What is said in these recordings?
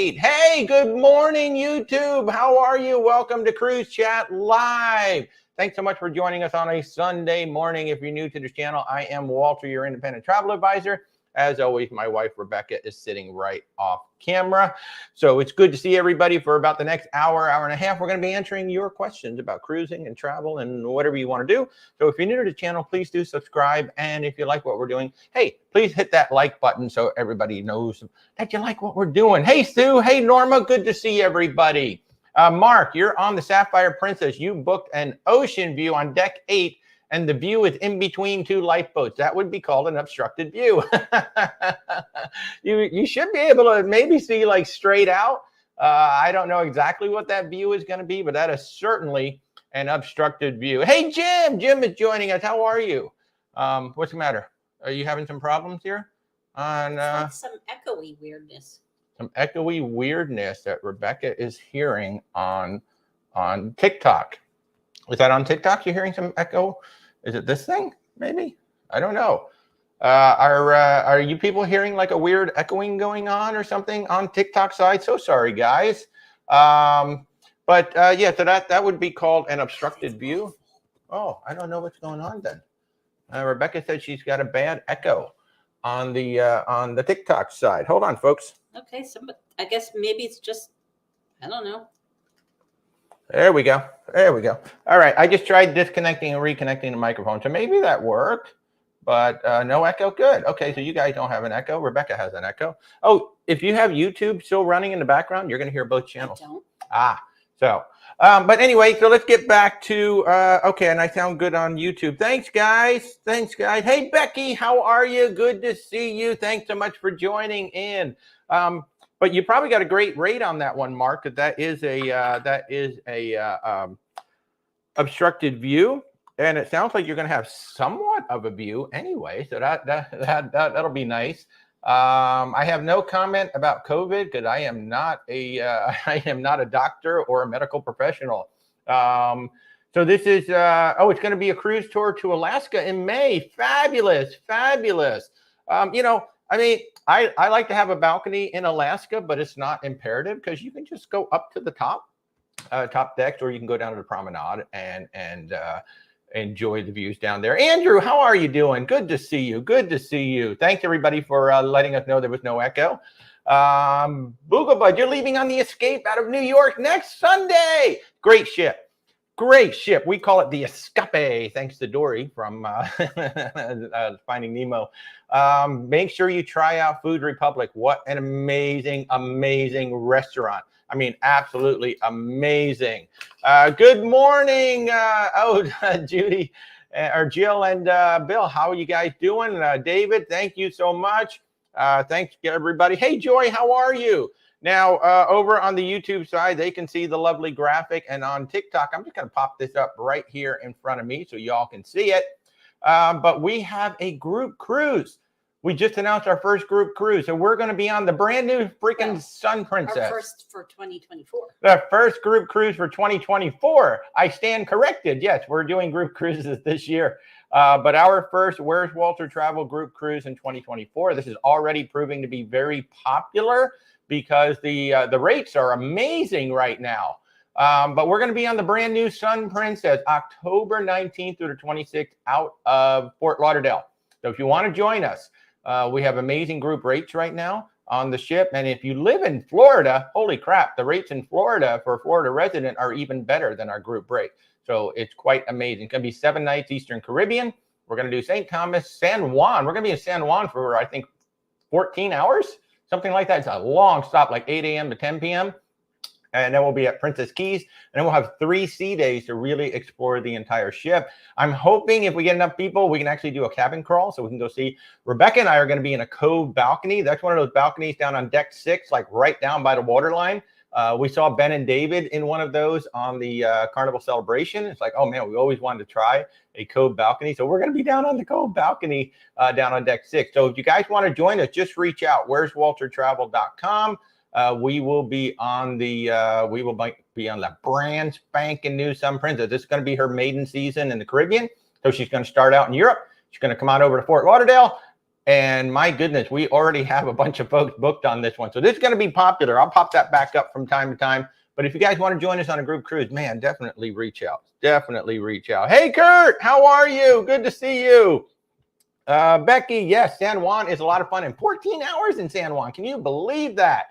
8. Hey, good morning, YouTube. How are you? Welcome to Cruise Chat Live. Thanks so much for joining us on a Sunday morning. If you're new to this channel, I am Walter, your independent travel advisor. As always, my wife, Rebecca, is sitting right off camera. So it's good to see everybody for about the next hour, hour and a half. We're going to be answering your questions about cruising and travel and whatever you want to do. So if you're new to the channel, please do subscribe. And if you like what we're doing, hey, please hit that like button so everybody knows that you like what we're doing. Hey, Sue. Hey, Norma. Good to see everybody. Mark, you're on the Sapphire Princess. You booked an ocean view on deck 8. And the view is in between two lifeboats. That would be called an obstructed view. You should be able to maybe see like straight out. I don't know exactly what that view is going to be, but that is certainly an obstructed view. Hey, Jim. Jim is joining us. How are you? What's the matter? Are you having some problems here? It's like some echoey weirdness. Some echoey weirdness that Rebecca is hearing on TikTok. Is that on TikTok? You're hearing some echo? Is it this thing? Maybe. I don't know. Are you people hearing like a weird echoing going on or something on TikTok side? So sorry, guys. Yeah, so that would be called an obstructed view. Oh, I don't know what's going on then. Rebecca said she's got a bad echo on the TikTok side. Hold on, folks. Okay, so I guess maybe it's just, I don't know. There we go. There we go. All right. I just tried disconnecting and reconnecting the microphone. So maybe that worked, but no echo. Good. Okay. So you guys don't have an echo. Rebecca has an echo. Oh, if you have YouTube still running in the background, you're going to hear both channels. I don't. But anyway, so let's get back to, okay. And I sound good on YouTube. Thanks, guys. Thanks, guys. Hey, Becky, how are you? Good to see you. Thanks so much for joining in. But you probably got a great rate on that one, Mark. That is a obstructed view, and it sounds like you're going to have somewhat of a view anyway. So that'll be nice. I have no comment about COVID because I am not a doctor or a medical professional. So this is it's going to be a cruise tour to Alaska in May. Fabulous, fabulous. I mean, I like to have a balcony in Alaska, but it's not imperative because you can just go up to the top decks, or you can go down to the promenade and enjoy the views down there. Andrew, how are you doing? Good to see you. Good to see you. Thanks, everybody, for letting us know there was no echo. Boogabud, you're leaving on the Escape out of New York next Sunday. Great ship. Great ship. We call it the Escape, thanks to Dory from Finding Nemo. Make sure you try out Food Republic. What an amazing, amazing restaurant. I mean, absolutely amazing. Good morning, Judy, or Jill and Bill. How are you guys doing? David, thank you so much. Thanks, everybody. Hey, Joy, how are you? Now, over on the YouTube side, they can see the lovely graphic. And on TikTok, I'm just going to pop this up right here in front of me so y'all can see it. But we have a group cruise. We just announced our first group cruise. So we're going to be on the brand new freaking Sun Princess. Our first for 2024. The first group cruise for 2024. I stand corrected. Yes, we're doing group cruises this year. But our first Where's Walter Travel group cruise in 2024. This is already proving to be very popular, because the rates are amazing right now. But we're going to be on the brand new Sun Princess, October 19th through the 26th out of Fort Lauderdale. So if you want to join us, we have amazing group rates right now on the ship. And if you live in Florida, holy crap, the rates in Florida for a Florida resident are even better than our group rate. So it's quite amazing. It's going to be 7 nights Eastern Caribbean. We're going to do St. Thomas, San Juan. We're going to be in San Juan for, I think, 14 hours. Something like that. It's a long stop, like 8 a.m. to 10 p.m. And then we'll be at Princess Keys. And then we'll have 3 sea days to really explore the entire ship. I'm hoping if we get enough people, we can actually do a cabin crawl so we can go see. Rebecca and I are going to be in a cove balcony. That's one of those balconies down on deck 6, like right down by the waterline. We saw Ben and David in one of those on the Carnival Celebration. It's like, oh man, we always wanted to try a cove balcony. So we're going to be down on the cove balcony down on deck 6. So if you guys want to join us, just reach out. Where's WalterTravel.com. We will be on the brand spanking new Sun Princess. This is going to be her maiden season in the Caribbean. So she's going to start out in Europe. She's going to come on over to Fort Lauderdale. And my goodness, we already have a bunch of folks booked on this one. So this is going to be popular. I'll pop that back up from time to time. But if you guys want to join us on a group cruise, man, definitely reach out. Definitely reach out. Hey, Kurt, how are you? Good to see you. Becky, yes, San Juan is a lot of fun. And 14 hours in San Juan. Can you believe that?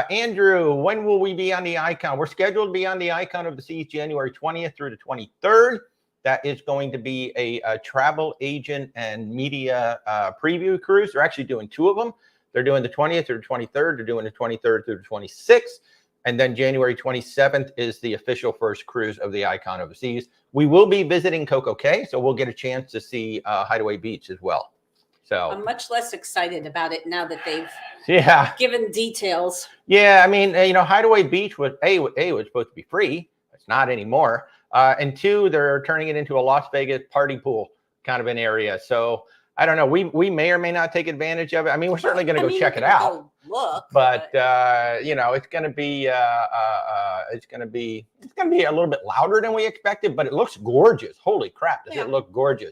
Andrew, when will we be on the Icon? We're scheduled to be on the Icon of the Seas January 20th through the 23rd. That is going to be a travel agent and media preview cruise. They're actually doing 2 of them. They're doing the 20th through the 23rd. They're doing the 23rd through the 26th. And then January 27th is the official first cruise of the Icon of the Seas. We will be visiting Coco Cay, so we'll get a chance to see Hideaway Beach as well. So I'm much less excited about it now that they've given details. Yeah, I mean, Hideaway Beach was was supposed to be free. It's not anymore. And 2, they're turning it into a Las Vegas party pool kind of an area. So I don't know. We may or may not take advantage of it. I mean, we're certainly going to go check it out. Look, but it's going to be a little bit louder than we expected, but it looks gorgeous. Holy crap! Does it look gorgeous?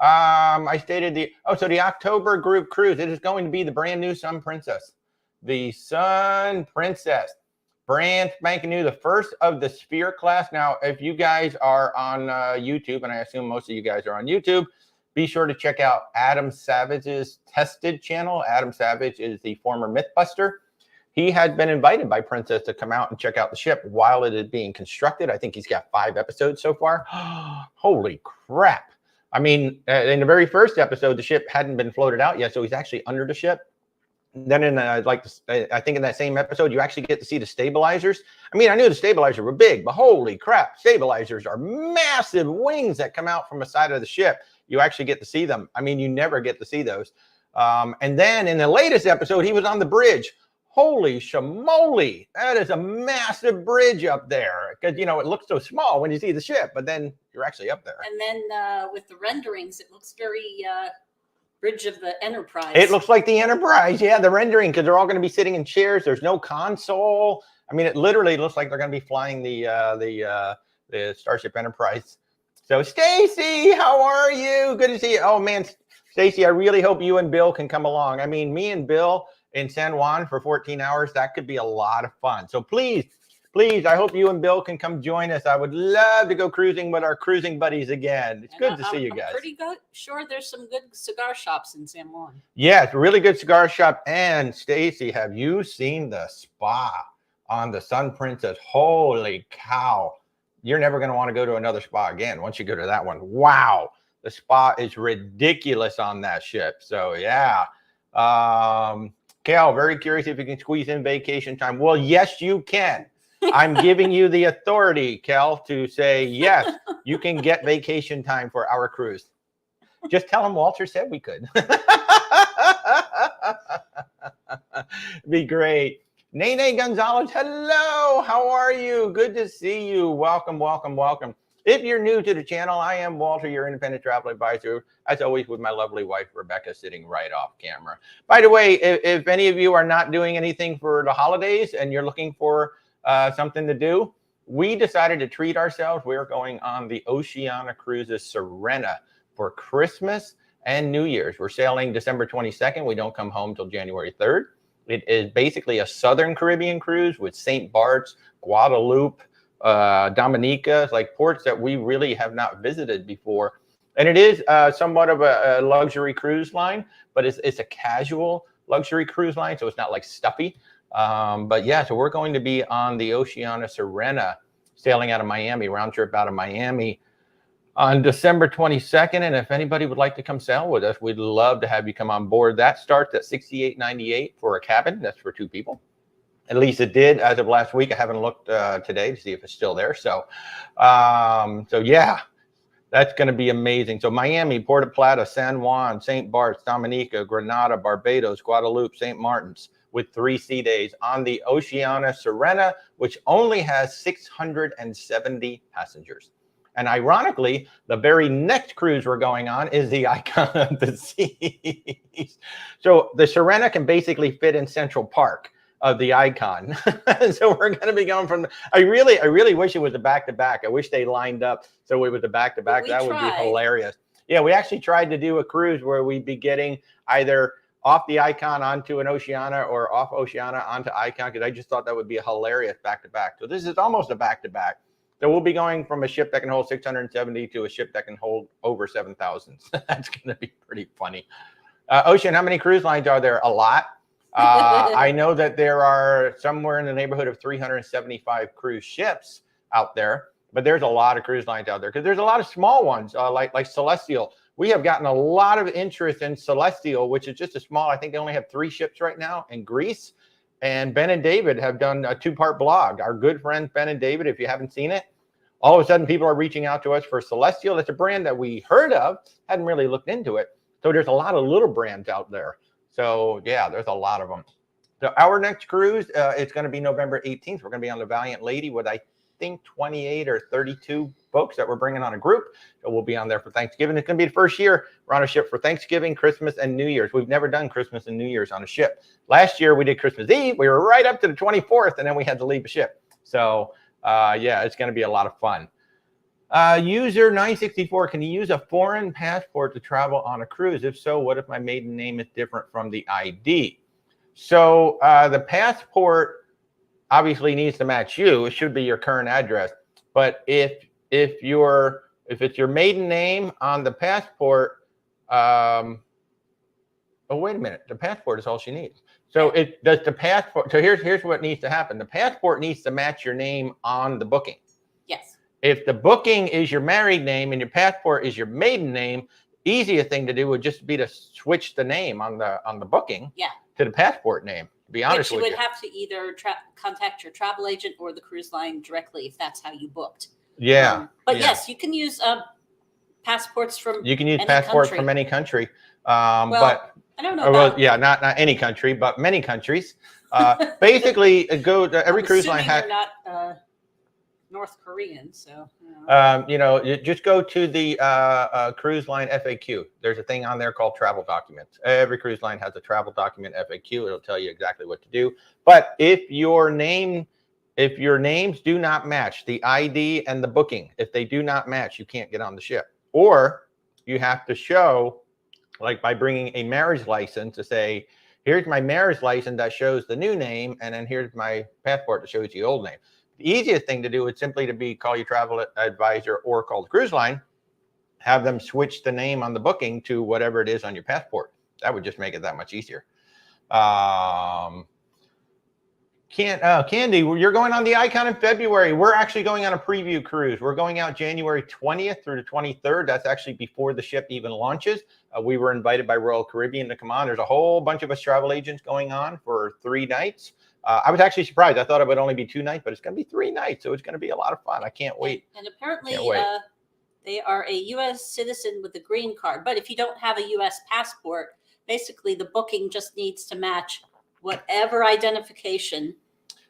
I stated the October group cruise. It is going to be the brand new Sun Princess, the Sun Princess. Brand spanking new, the first of the Sphere class. Now, if you guys are on YouTube, and I assume most of you guys are on YouTube, be sure to check out Adam Savage's Tested channel. Adam Savage is the former Mythbuster. He had been invited by Princess to come out and check out the ship while it is being constructed. I think he's got 5 episodes so far. Holy crap. I mean, in the very first episode, the ship hadn't been floated out yet, so he's actually under the ship. Then I think in that same episode, you actually get to see the stabilizers. I mean, I knew the stabilizers were big, but holy crap, stabilizers are massive wings that come out from the side of the ship. You actually get to see them. I mean, you never get to see those. And then in the latest episode, he was on the bridge. Holy shamoly, that is a massive bridge up there. Because, it looks so small when you see the ship, but then you're actually up there. And then with the renderings, it looks very... Bridge of the Enterprise. It looks like the Enterprise, yeah, the rendering, because they're all going to be sitting in chairs. There's no console. I mean, it literally looks like they're going to be flying the Starship Enterprise. So, Stacy, how are you? Good to see you. Oh man, Stacy, I really hope you and Bill can come along. I mean, me and Bill in San Juan for 14 hours, that could be a lot of fun. So please, I hope you and Bill can come join us. I would love to go cruising with our cruising buddies again. It's good to see you guys. I'm pretty good. Sure, there's some good cigar shops in San Juan. Yeah, it's a really good cigar shop. And Stacy, have you seen the spa on the Sun Princess? Holy cow. You're never going to want to go to another spa again once you go to that one. Wow. The spa is ridiculous on that ship. So, yeah. Cal, very curious if you can squeeze in vacation time. Well, yes, you can. I'm giving you the authority, Kel, to say, yes, you can get vacation time for our cruise. Just tell them Walter said we could. Be great. Nene Gonzalez, hello. How are you? Good to see you. Welcome, welcome, welcome. If you're new to the channel, I am Walter, your independent travel advisor, as always with my lovely wife, Rebecca, sitting right off camera. By the way, if any of you are not doing anything for the holidays and you're looking for something to do, we decided to treat ourselves. We're going on the Oceania Cruises Serena for Christmas and New Year's. We're sailing December 22nd. We don't come home till January 3rd. It is basically a Southern Caribbean cruise with St. Bart's, Guadalupe, Dominica, like ports that we really have not visited before. And it is somewhat of a luxury cruise line, but it's a casual luxury cruise line, so it's not like stuffy. But yeah, so we're going to be on the Oceania Serena, sailing out of Miami, round trip out of Miami on December 22nd. And if anybody would like to come sail with us, we'd love to have you come on board. That starts at $68.98 for a cabin. That's for 2 people. At least it did as of last week. I haven't looked today to see if it's still there. So yeah, that's going to be amazing. So Miami, Puerto Plata, San Juan, St. Bart's, Dominica, Grenada, Barbados, Guadalupe, St. Martin's, with 3 sea days on the Oceania Serena, which only has 670 passengers. And ironically, the very next cruise we're going on is the Icon of the Seas. So the Serena can basically fit in Central Park of the Icon. So we're going to be going from, I really wish it was a back-to-back. I wish they lined up so it was a back-to-back. That would be hilarious. Yeah, we actually tried to do a cruise where we'd be getting either off the Icon onto an Oceania or off Oceania onto Icon, because I just thought that would be a hilarious back-to-back. So this is almost a back-to-back. So we'll be going from a ship that can hold 670 to a ship that can hold over 7,000. So that's going to be pretty funny. Ocean, how many cruise lines are there? A lot. I know that there are somewhere in the neighborhood of 375 cruise ships out there, but there's a lot of cruise lines out there because there's a lot of small ones like Celestial. We have gotten a lot of interest in Celestial, which is just a small, I think they only have 3 ships right now in Greece. And Ben and David have done a 2-part blog. Our good friends, Ben and David, if you haven't seen it, all of a sudden people are reaching out to us for Celestial. That's a brand that we heard of, hadn't really looked into it. So there's a lot of little brands out there. So yeah, there's a lot of them. So our next cruise, it's going to be November 18th. We're going to be on the Valiant Lady with, I think, 28 or 32 folks that we're bringing on a group. So we'll be on there for Thanksgiving. It's going to be the first year we're on a ship for Thanksgiving, Christmas, and New Year's. We've never done Christmas and New Year's on a ship. Last year we did Christmas Eve. We were right up to the 24th, and then we had to leave the ship. So yeah, it's going to be a lot of fun. User 964, can you use a foreign passport to travel on a cruise? If so, what if my maiden name is different from the ID? So the passport obviously needs to match you. It should be your current address. But if it's your maiden name on the passport, oh, wait a minute. The passport is all she needs. So it does the passport. So here's what needs to happen. The passport needs to match your name on the booking. Yes. If the booking is your married name and your passport is your maiden name, easiest thing to do would just be to switch the name on the booking to the passport name. To be honest with you, you would have to either contact your travel agent or the cruise line directly if that's how you booked. Yeah. But yes, you can use passports from. You can use passports from any country. But I don't know. About, not any country, but many countries. Basically, go to every cruise line has. Not North Korean, so just go to the cruise line FAQ. There's a thing on there called travel documents. Every cruise line has a travel document FAQ. It'll tell you exactly what to do. But if your names do not match the ID and the booking, if they do not match, you can't get on the ship. Or you have to show, like by bringing a marriage license, to say, here's my marriage license that shows the new name, and then here's my passport that shows the old name. The easiest thing to do is simply to call your travel advisor or call the cruise line, have them switch the name on the booking to whatever it is on your passport. That would just make it that much easier. Candy, you're going on the Icon in February. We're actually going on a preview cruise. We're going out January 20th through the 23rd. That's actually before the ship even launches. We were invited by Royal Caribbean to come on. There's a whole bunch of us travel agents going on for 3 nights. I was actually surprised. I thought it would only be 2 nights, but it's going to be 3 nights. So it's going to be a lot of fun. I can't wait. And apparently they are a U.S. citizen with a green card. But if you don't have a U.S. passport, basically the booking just needs to match whatever identification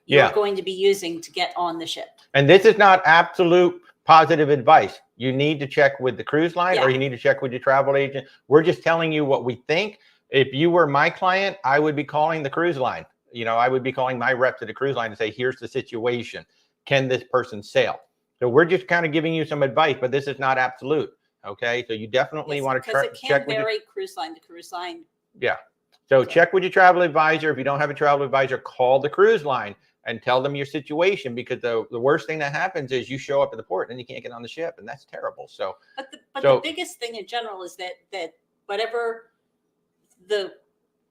you're going to be using to get on the ship. And this is not absolute positive advice. You need to check with the cruise line or you need to check with your travel agent. We're just telling you what we think. If you were my client, I would be calling the cruise line. I would be calling my rep to the cruise line and say, here's the situation. Can this person sail? So we're just kind of giving you some advice, but this is not absolute. Okay. So you definitely want to check with vary cruise line to cruise line. Yeah. So check with your travel advisor. If you don't have a travel advisor, call the cruise line and tell them your situation, because the worst thing that happens is you show up at the port and you can't get on the ship, and that's terrible. So, but the biggest thing in general is that whatever the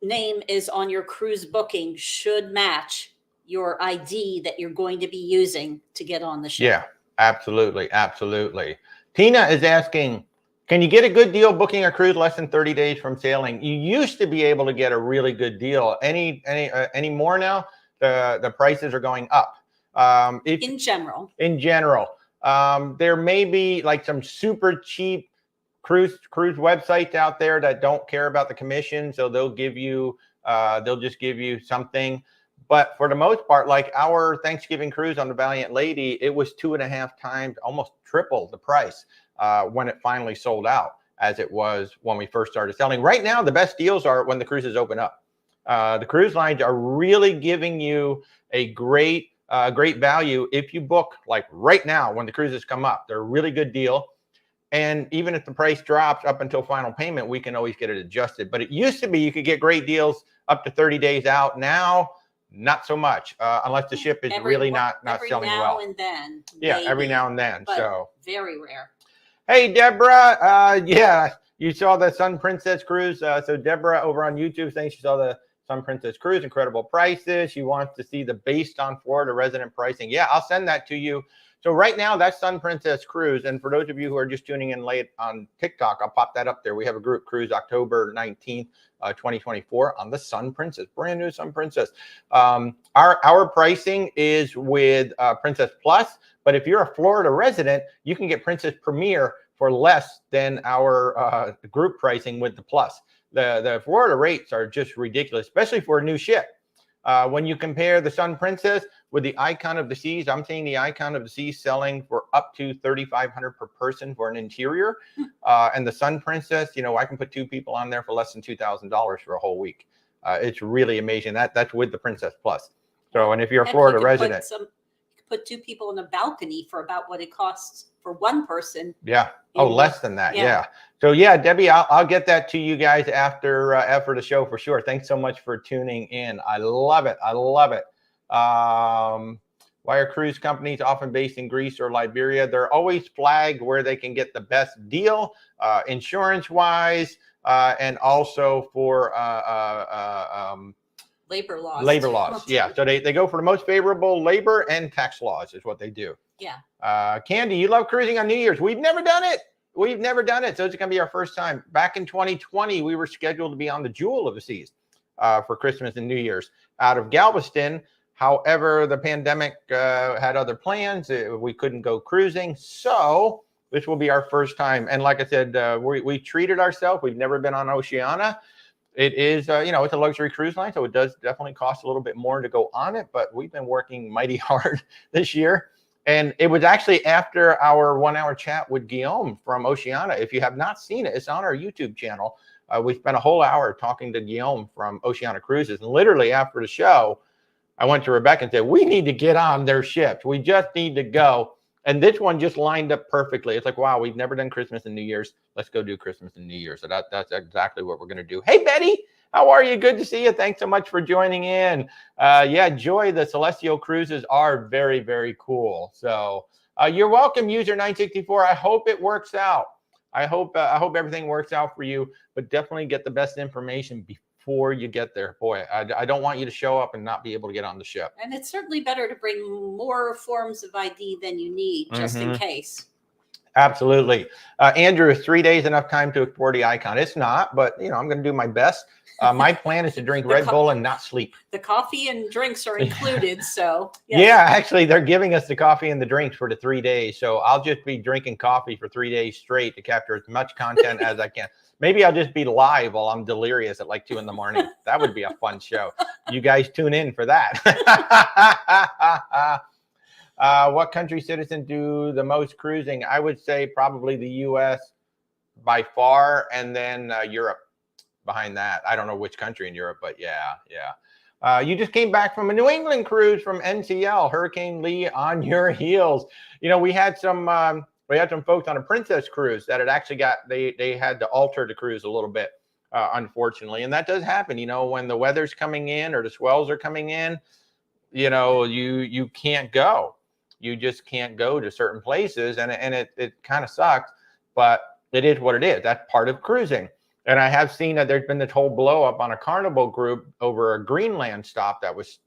name is on your cruise booking should match your ID that you're going to be using to get on the ship. Yeah, absolutely. Absolutely. Tina is asking, can you get a good deal booking a cruise less than 30 days from sailing? You used to be able to get a really good deal. Any more now? The prices are going up. In general, there may be like some super cheap cruise websites out there that don't care about the commission, so they'll just give you something. But for the most part, like our Thanksgiving cruise on the Valiant Lady, it was 2.5 times, almost triple the price when it finally sold out, as it was when we first started selling. Right now, the best deals are when the cruises open up. The cruise lines are really giving you a great value if you book like right now when the cruises come up. They're a really good deal. And even if the price drops up until final payment, we can always get it adjusted. But it used to be you could get great deals up to 30 days out. Now, not so much, unless the ship is really not selling well. Every now and then. Yeah, maybe, every now and then. So very rare. Hey, Deborah. Yeah, you saw the Sun Princess Cruise. So Deborah over on YouTube saying she saw the Sun Princess Cruise, incredible prices. She wants to see the based on Florida resident pricing. Yeah, I'll send that to you. So right now, that's Sun Princess Cruise. And for those of you who are just tuning in late on TikTok, I'll pop that up there. We have a group cruise October 19th, 2024 on the Sun Princess, brand new Sun Princess. Our pricing is with Princess Plus, but if you're a Florida resident, you can get Princess Premier for less than our group pricing with the Plus. The Florida rates are just ridiculous, especially for a new ship. When you compare the Sun Princess with the Icon of the Seas, I'm seeing the Icon of the Seas selling for up to $3,500 per person for an interior. And the Sun Princess, you know, I can put 2 people on there for less than $2,000 for a whole week. It's really amazing. That's with the Princess Plus. So, and if you're a Florida resident, you could put 2 people in a balcony for about what it costs for 1 person. Yeah. Oh, less than that. Yeah. So yeah, Debbie, I'll get that to you guys after the show for sure. Thanks so much for tuning in. I love it. I love it. Why are cruise companies often based in Greece or Liberia? They're always flagged where they can get the best deal, insurance wise, and also for labor laws. Labor laws. Yeah. So they go for the most favorable labor and tax laws is what they do. Yeah. Candy, you love cruising on New Year's. We've never done it. We've never done it. So it's going to be our first time. Back in 2020, we were scheduled to be on the Jewel of the Seas for Christmas and New Year's out of Galveston. However, the pandemic had other plans. We couldn't go cruising. So this will be our first time. And like I said, we treated ourselves. We've never been on Oceania. It is, you know, it's a luxury cruise line, so it does definitely cost a little bit more to go on it. But we've been working mighty hard this year. And it was actually after our 1-hour chat with Guillaume from Oceania. If you have not seen it, it's on our YouTube channel. We spent a whole hour talking to Guillaume from Oceania Cruises. And literally after the show, I went to Rebecca and said, we need to get on their ships. We just need to go. And this one just lined up perfectly. It's like, wow, we've never done Christmas and New Year's. Let's go do Christmas and New Year's. So that's exactly what we're going to do. Hey, Betty, how are you? Good to see you. Thanks so much for joining in. Yeah, Joy, the Celestial Cruises are very, very cool. So you're welcome, user 964. I hope it works out. I hope everything works out for you, but definitely get the best information before you get there. Boy, I don't want you to show up and not be able to get on the ship. And it's certainly better to bring more forms of ID than you need, just in case. Absolutely. Andrew, is 3 days enough time to explore the Icon? It's not, but you know, I'm going to do my best. My plan is to drink Red Bull and not sleep. The coffee and drinks are included, so. Yes. Yeah, actually, they're giving us the coffee and the drinks for the 3 days. So I'll just be drinking coffee for 3 days straight to capture as much content as I can. Maybe I'll just be live while I'm delirious at like 2 in the morning. That would be a fun show. You guys tune in for that. What country citizen do the most cruising? I would say probably the U.S. by far, and then Europe behind that. I don't know which country in Europe, but yeah. You just came back from a New England cruise from NCL, Hurricane Lee on your heels. You know, we had some folks on a Princess cruise that had actually they had to alter the cruise a little bit, unfortunately, and that does happen. You know, when the weather's coming in or the swells are coming in, you know, you can't go. You just can't go to certain places, and it kind of sucks, but it is what it is. That's part of cruising. And I have seen that there's been this whole blow up on a Carnival group over a Greenland stop that was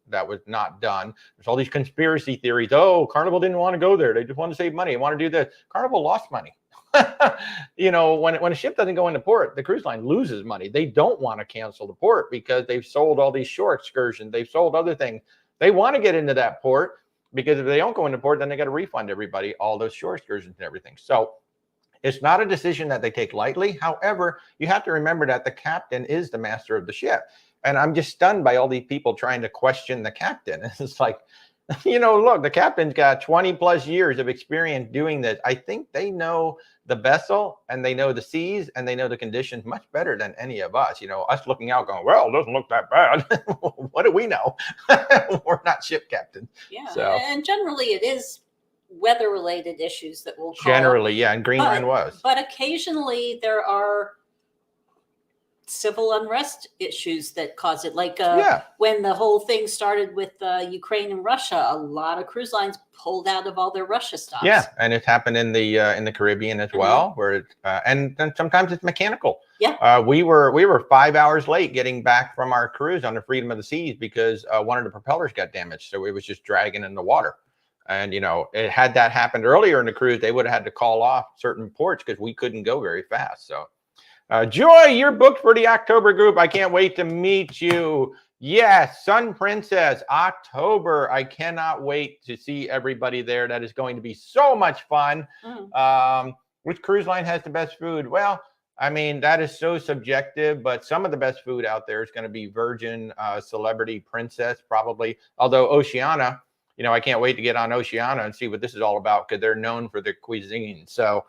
not done. There's all these conspiracy theories. Oh, Carnival didn't want to go there. They just want to save money. They want to do this. Carnival lost money. You know, when a ship doesn't go into port, the cruise line loses money. They don't want to cancel the port because they've sold all these shore excursions. They've sold other things. They want to get into that port because if they don't go into port, then they got to refund everybody all those shore excursions and everything. So it's not a decision that they take lightly. However, you have to remember that the captain is the master of the ship. And I'm just stunned by all these people trying to question the captain. It's like, you know, look, the captain's got 20 plus years of experience doing this. I think they know the vessel and they know the seas and they know the conditions much better than any of us. You know, us looking out going, well, it doesn't look that bad. What do we know? We're not ship captains. Yeah. So. And generally it is weather-related issues that we'll call. Generally, yeah, and Greenland was. But occasionally there are civil unrest issues that cause it. Like when the whole thing started with Ukraine and Russia, a lot of cruise lines pulled out of all their Russia stops. Yeah, and it's happened in the Caribbean as well, where it, and then sometimes it's mechanical. Yeah, we were 5 hours late getting back from our cruise on the Freedom of the Seas because one of the propellers got damaged, so it was just dragging in the water. And had that happened earlier in the cruise, they would have had to call off certain ports because we couldn't go very fast. So. Joy, you're booked for the October group. I can't wait to meet you. Yes, Sun Princess, October. I cannot wait to see everybody there. That is going to be so much fun. Which cruise line has the best food? Well, I mean, that is so subjective, but some of the best food out there is going to be Virgin, Celebrity, Princess, probably. Although Oceania, I can't wait to get on Oceania and see what this is all about because they're known for their cuisine. So,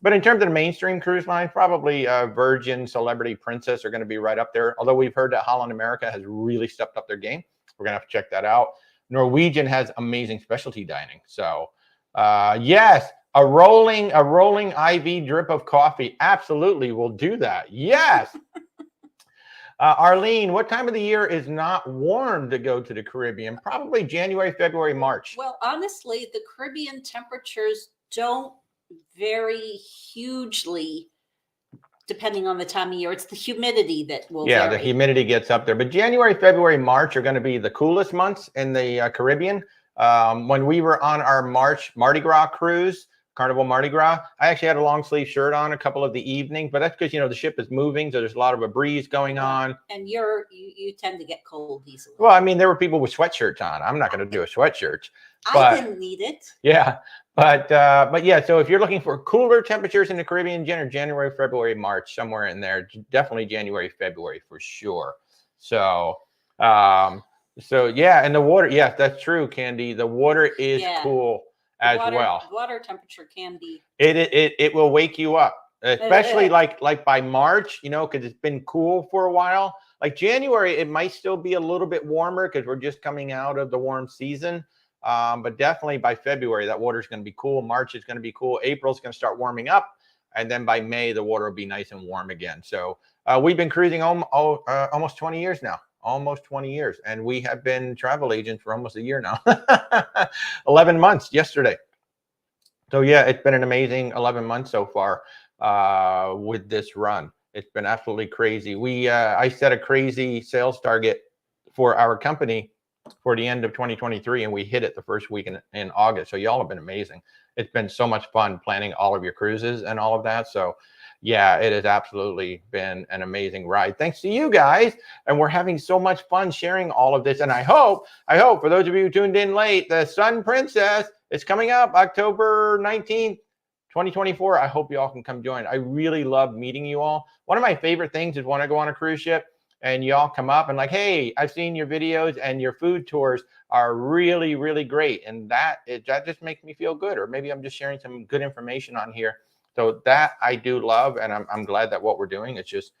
but in terms of the mainstream cruise line, probably Virgin, Celebrity, Princess are going to be right up there. Although we've heard that Holland America has really stepped up their game. We're going to have to check that out. Norwegian has amazing specialty dining. So, yes, a rolling IV drip of coffee. Absolutely, we'll do that. Yes. Arlene, what time of the year is not warm to go to the Caribbean? Probably January, February, March. Well, honestly, the Caribbean temperatures don't vary hugely depending on the time of year. It's the humidity that will vary. The humidity gets up there. But January, February, March are going to be the coolest months in the Caribbean. When we were on our Mardi Gras cruise, Carnival Mardi Gras, I actually had a long sleeve shirt on a couple of the evenings, but that's because the ship is moving, so there's a lot of a breeze going on. And you tend to get cold easily. Well, I mean, there were people with sweatshirts on. I'm not going to do a sweatshirt. I didn't need it. Yeah, but yeah. So if you're looking for cooler temperatures in the Caribbean, January, February, March, somewhere in there, definitely January, February for sure. So yeah, and the water. Yes, that's true, Candy. The water is cool as well. Water temperature can be. It will wake you up, especially like by March, because it's been cool for a while. Like January, it might still be a little bit warmer because we're just coming out of the warm season. But definitely by February, that water is going to be cool. March is going to be cool. April is going to start warming up. And then by May, the water will be nice and warm again. So we've been cruising almost 20 years now. Almost 20 years. And we have been travel agents for almost a year now. 11 months yesterday. So yeah, it's been an amazing 11 months so far with this run. It's been absolutely crazy. I set a crazy sales target for our company for the end of 2023, and we hit it the first week in August. So y'all have been amazing. It's been so much fun planning all of your cruises and all of that. So yeah, it has absolutely been an amazing ride. Thanks to you guys. And we're having so much fun sharing all of this. And I hope for those of you who tuned in late, the Sun Princess is coming up October 19th, 2024. I hope you all can come join. I really love meeting you all. One of my favorite things is when I go on a cruise ship and y'all come up and like, hey, I've seen your videos and your food tours are really, really great. And that just makes me feel good. Or maybe I'm just sharing some good information on here. So that I do love, and I'm glad that what we're doing is just,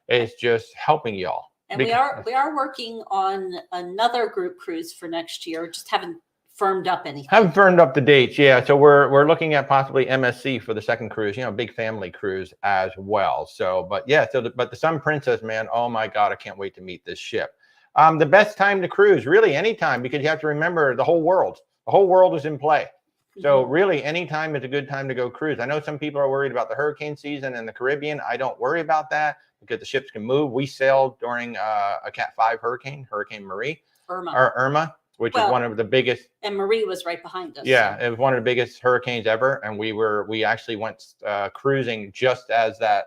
it's just helping y'all. And we are working on another group cruise for next year. Just haven't firmed up anything. Haven't firmed up the dates, yeah. So we're looking at possibly MSC for the second cruise, big family cruise as well. So, but yeah, but the Sun Princess, man, oh my God, I can't wait to meet this ship. The best time to cruise, really anytime, because you have to remember the whole world is in play. So really anytime is a good time to go cruise. I know some people are worried about the hurricane season in the Caribbean. I don't worry about that because the ships can move. We sailed during a Cat 5 hurricane, Hurricane Irma, which is one of the biggest. And Marie was right behind us. Yeah, it was one of the biggest hurricanes ever. And we actually went cruising just as that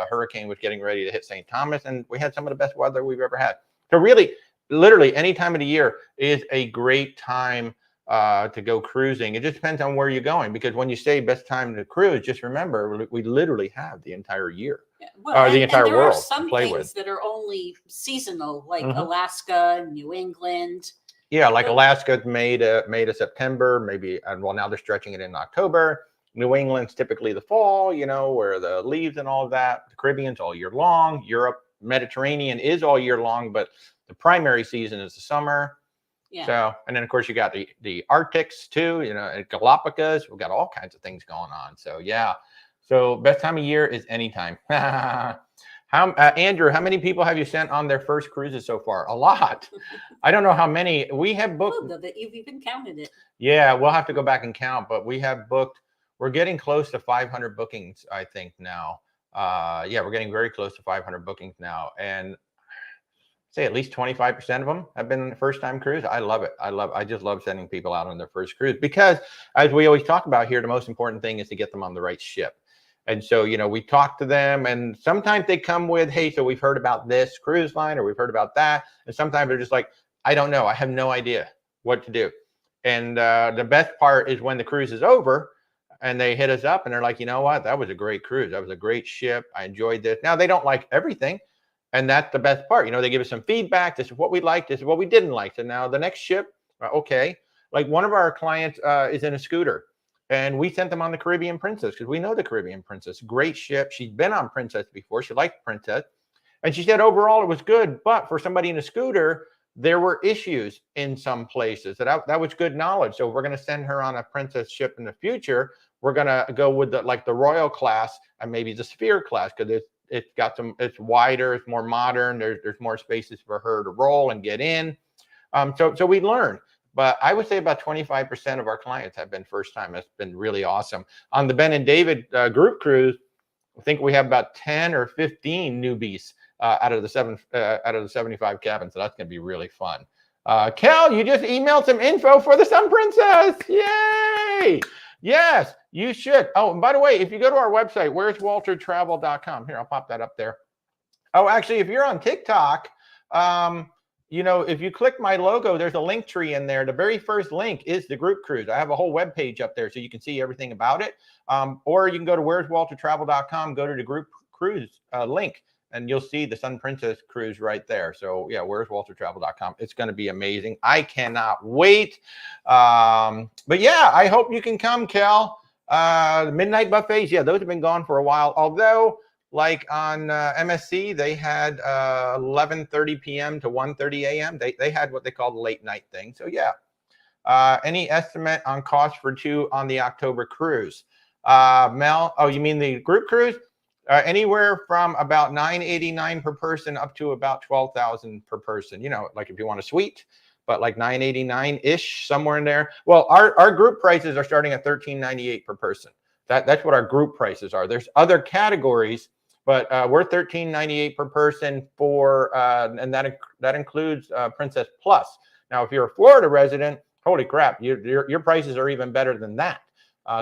hurricane was getting ready to hit St. Thomas. And we had some of the best weather we've ever had. So really, literally any time of the year is a great time to go cruising. It just depends on where you're going, because when you say best time to cruise, just remember we literally have the entire year, the entire world. There are some things that are only seasonal, like Alaska, New England. Yeah, like Alaska's May to September, maybe, and well, now they're stretching it in October. New England's typically the fall, where the leaves and all of that. The Caribbean's all year long. Europe, Mediterranean is all year long, but the primary season is the summer. Yeah. So, and then of course you got the Arctics too, you know, at Galapagos. We've got all kinds of things going on. So yeah. So best time of year is anytime. Andrew, how many people have you sent on their first cruises so far? A lot. I don't know how many. We have booked. Oh, that you've even counted it. Yeah, we'll have to go back and count, but we have booked. We're getting close to 500 bookings, I think now. Yeah, we're getting very close to 500 bookings now, and say at least 25% of them have been first time cruise. I love it. I just love sending people out on their first cruise because, as we always talk about here, the most important thing is to get them on the right ship. And so, you know, we talk to them, and sometimes they come with, hey, so we've heard about this cruise line or we've heard about that. And sometimes they're just like, I don't know. I have no idea what to do. And the best part is when the cruise is over and they hit us up and they're like, you know what? That was a great cruise. That was a great ship. I enjoyed this. Now, they don't like everything. And that's the best part. You know, they give us some feedback. This is what we liked. This is what we didn't like. So now the next ship, okay. Like one of our clients is in a scooter. And we sent them on the Caribbean Princess because we know the Caribbean Princess. Great ship. She'd been on Princess before. She liked Princess. And she said overall it was good. But for somebody in a scooter, there were issues in some places. That was good knowledge. So we're going to send her on a Princess ship in the future. We're going to go with the Royal class and maybe the Sphere class because it's wider, it's more modern. There's more spaces for her to roll and get in. So we learned. But I would say about 25% of our clients have been first time. That's been really awesome. On the Ben and David group cruise, I think we have about 10 or 15 newbies out of the 75 cabins. So that's going to be really fun. Kel, you just emailed some info for the Sun Princess. Yay! Yes, you should. Oh, and by the way, if you go to our website, where'swaltertravel.com. Here, I'll pop that up there. Oh, actually, if you're on TikTok, you know, if you click my logo, there's a link tree in there. The very first link is the group cruise. I have a whole web page up there so you can see everything about it. Or you can go to where'swaltertravel.com, go to the group cruise link, and you'll see the Sun Princess cruise right there. So yeah, where'swaltertravel.com. It's going to be amazing. I cannot wait. But yeah, I hope you can come, Kel. The midnight buffets, yeah, those have been gone for a while. Although, like on MSC, they had 11:30 p.m. to 1:30 a.m. They had what they call the late night thing. So yeah. Any estimate on cost for two on the October cruise? Mel, oh, you mean the group cruise? Anywhere from about $989 per person up to about $12,000 per person. You know, like if you want a suite, but like $989-ish, somewhere in there. Well, our group prices are starting at $1398 per person. That's what our group prices are. There's other categories, but we're $1398 per person for, and that includes Princess Plus. Now, if you're a Florida resident, holy crap, your prices are even better than that.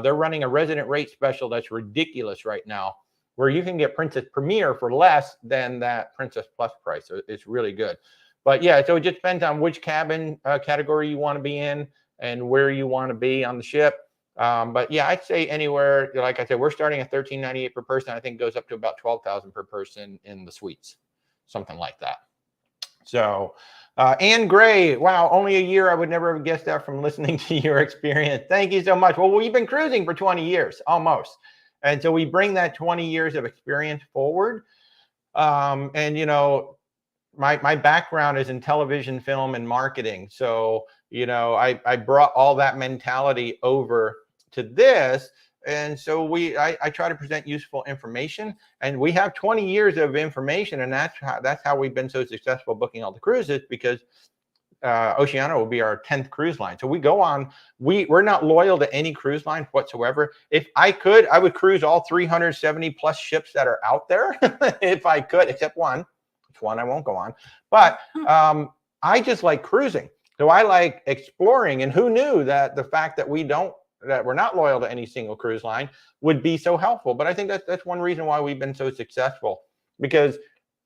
They're running a resident rate special that's ridiculous right now, where you can get Princess Premier for less than that Princess Plus price. So it's really good. But yeah, so it just depends on which cabin category you want to be in and where you want to be on the ship. But yeah, I'd say anywhere, like I said, we're starting at $1398 per person. I think it goes up to about $12,000 per person in the suites, something like that. So, Ann Gray, wow, only a year. I would never have guessed that from listening to your experience. Thank you so much. Well, we've been cruising for 20 years, almost. And so we bring that 20 years of experience forward. And, you know, my background is in television, film, and marketing. So, you know, I brought all that mentality over to this. And so I try to present useful information, and we have 20 years of information, and that's how we've been so successful booking all the cruises, because Oceania will be our 10th cruise line. So we go on, we're not loyal to any cruise line whatsoever. If I could, I would cruise all 370 plus ships that are out there if I could, except one. It's one I won't go on. But I just like cruising. So I like exploring, and who knew that the fact that we're not loyal to any single cruise line would be so helpful. But I think that's one reason why we've been so successful, because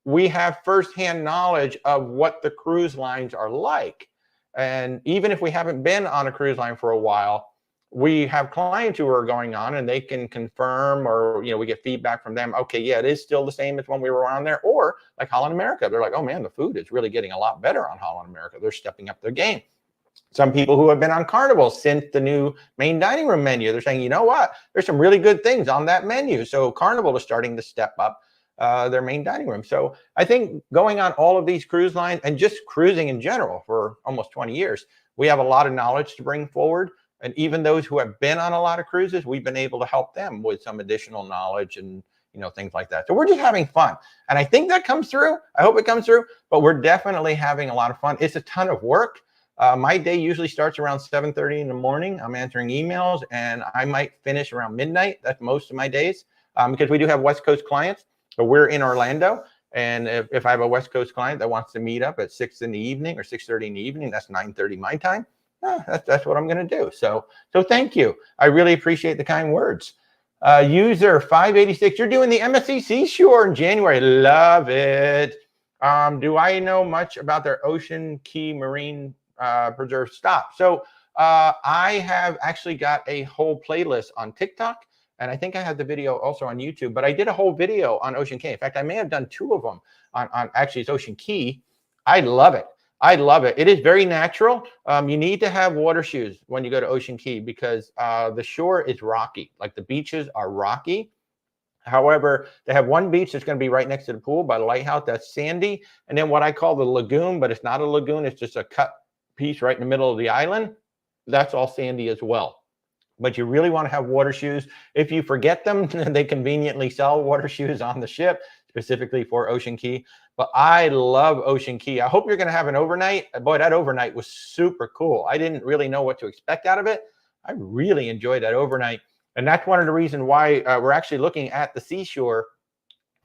we have firsthand knowledge of what the cruise lines are like. And even if we haven't been on a cruise line for a while, we have clients who are going on and they can confirm, or, you know, we get feedback from them. Okay, yeah, it is still the same as when we were on there. Or like Holland America, they're like, oh man, the food is really getting a lot better on Holland America. They're stepping up their game. Some people who have been on Carnival since the new main dining room menu, they're saying, you know what, there's some really good things on that menu. So Carnival is starting to step up their main dining room. So I think going on all of these cruise lines and just cruising in general for almost 20 years, we have a lot of knowledge to bring forward. And even those who have been on a lot of cruises, we've been able to help them with some additional knowledge and things like that. So we're just having fun. And I think that comes through. I hope it comes through, but we're definitely having a lot of fun. It's a ton of work. My day usually starts around 7:30 in the morning. I'm answering emails and I might finish around midnight. That's most of my days because we do have West Coast clients. So we're in Orlando. And if I have a West Coast client that wants to meet up at 6 in the evening or 6:30 in the evening, that's 9:30 my time. That's what I'm going to do. So thank you. I really appreciate the kind words. User 586, you're doing the MSC Seashore in January. Love it. Do I know much about their Ocean Key Marine Preserve stop? So I have actually got a whole playlist on TikTok, and I think I have the video also on YouTube, but I did a whole video on Ocean Key. In fact, I may have done 2 of them on actually it's Ocean Key. I love it. I love it. It is very natural. You need to have water shoes when you go to Ocean Key because the shore is rocky. Like the beaches are rocky. However, they have one beach that's going to be right next to the pool by the lighthouse. That's sandy. And then what I call the lagoon, but it's not a lagoon. It's just a cut piece right in the middle of the island. That's all sandy as well. But you really want to have water shoes. If you forget them, they conveniently sell water shoes on the ship, specifically for Ocean Key. But I love Ocean Key. I hope you're going to have an overnight. Boy, that overnight was super cool. I didn't really know what to expect out of it. I really enjoyed that overnight. And that's one of the reasons why we're actually looking at the seashore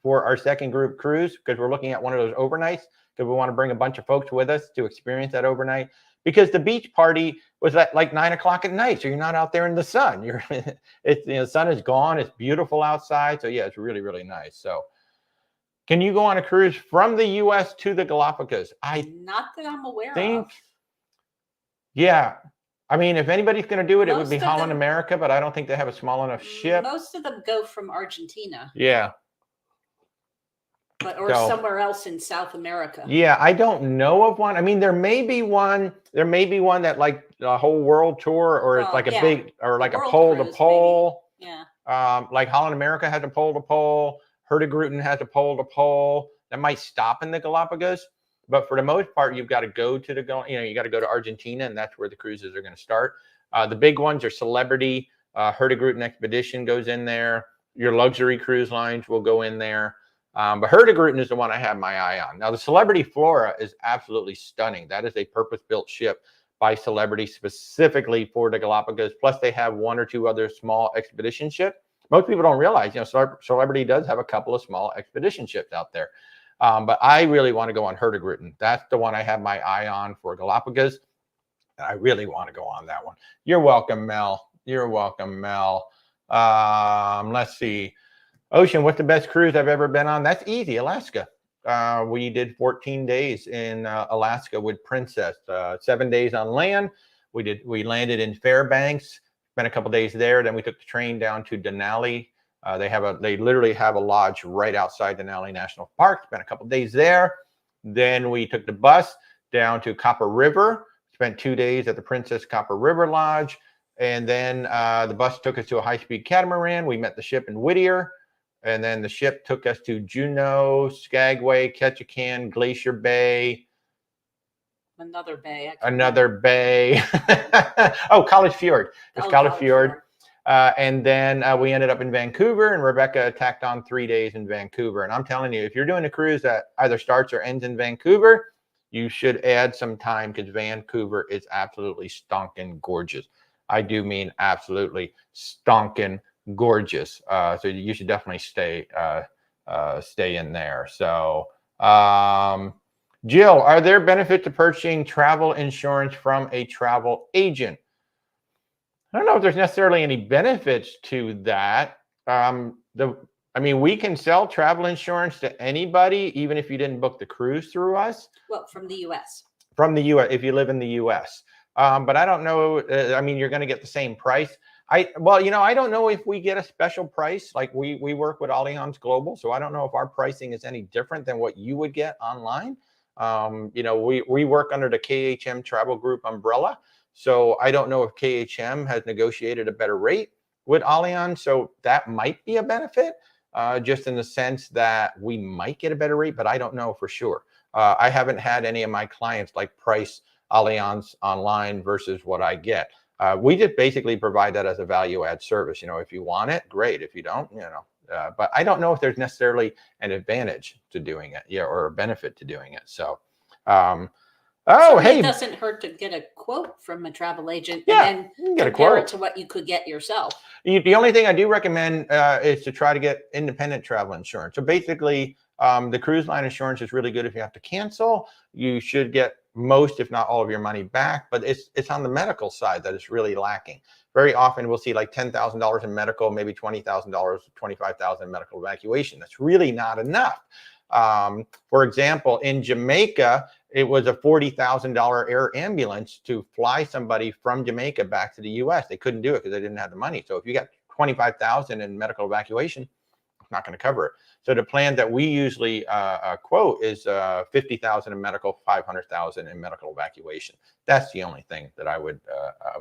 for our second group cruise, because we're looking at one of those overnights, because we want to bring a bunch of folks with us to experience that overnight. Because the beach party was at like 9 o'clock at night, so you're not out there in the sun. The sun is gone. It's beautiful outside. So yeah, it's really, really nice. So can you go on a cruise from the U.S. to the Galapagos? Not that I'm aware think, of. Yeah. I mean, if anybody's going to do it, it would be Most of Holland them- America, but I don't think they have a small enough ship. Most of them go from Argentina, Yeah. or somewhere else in South America. Yeah, I don't know of one. I mean, there may be one that like a whole world tour, or it's like a big, or like a pole to pole. Yeah. Like Holland America has a pole to pole. Hurtigruten has a pole to pole. That might stop in the Galapagos, but for the most part, you've got to go to you got to go to Argentina, and that's where the cruises are going to start. The big ones are Celebrity, Hurtigruten Expedition goes in there. Your luxury cruise lines will go in there. But Hurtigruten is the one I have my eye on. Now, the Celebrity Flora is absolutely stunning. That is a purpose-built ship by Celebrity specifically for the Galapagos. Plus, they have 1 or 2 other small expedition ships. Most people don't realize, Celebrity does have a couple of small expedition ships out there. But I really want to go on Hurtigruten. That's the one I have my eye on for Galapagos. And I really want to go on that one. You're welcome, Mel. You're welcome, Mel. Let's see. Ocean, what's the best cruise I've ever been on? That's easy, Alaska. We did 14 days in Alaska with Princess, 7 days on land. We landed in Fairbanks, spent a couple days there. Then we took the train down to Denali. They literally have a lodge right outside Denali National Park. Spent a couple days there. Then we took the bus down to Copper River. Spent 2 days at the Princess Copper River Lodge. And then the bus took us to a high-speed catamaran. We met the ship in Whittier. And then the ship took us to Juneau, Skagway, Ketchikan, Glacier Bay. Another bay. Oh, College Fjord. It's College Fjord. And then we ended up in Vancouver, and Rebecca tacked on 3 days in Vancouver. And I'm telling you, if you're doing a cruise that either starts or ends in Vancouver, you should add some time, because Vancouver is absolutely stonking gorgeous. I do mean absolutely stonking gorgeous. So you should definitely stay in there. So Jill, are there benefits to purchasing travel insurance from a travel agent? I don't know if there's necessarily any benefits to that. We can sell travel insurance to anybody, even if you didn't book the cruise through us. Well, from the U.S. From the U.S., if you live in the U.S. But I don't know. You're going to get the same price. I don't know if we get a special price. Like we work with Allianz Global, so I don't know if our pricing is any different than what you would get online. We work under the KHM Travel Group umbrella, so I don't know if KHM has negotiated a better rate with Allianz, so that might be a benefit. just in the sense that we might get a better rate, but I don't know for sure. I haven't had any of my clients like price Allianz online versus what I get. We just basically provide that as a value add service. If you want it, great. If you don't, but I don't know if there's necessarily an advantage to doing it, or a benefit to doing it. So, Certainly hey, it doesn't hurt to get a quote from a travel agent yeah, and then get a compare quote it to what you could get yourself. The only thing I do recommend is to try to get independent travel insurance. So basically, the cruise line insurance is really good if you have to cancel. You should get most, if not all, of your money back. But it's on the medical side that is really lacking. Very often we'll see like $10,000 in medical, maybe $20,000, $25,000 in medical evacuation. That's really not enough. For example, in Jamaica, it was a $40,000 air ambulance to fly somebody from Jamaica back to the U.S. They couldn't do it because they didn't have the money. So if you got $25,000 in medical evacuation, it's not going to cover it. So the plan that we usually quote is $50,000 in medical, $500,000 in medical evacuation. That's the only thing that I would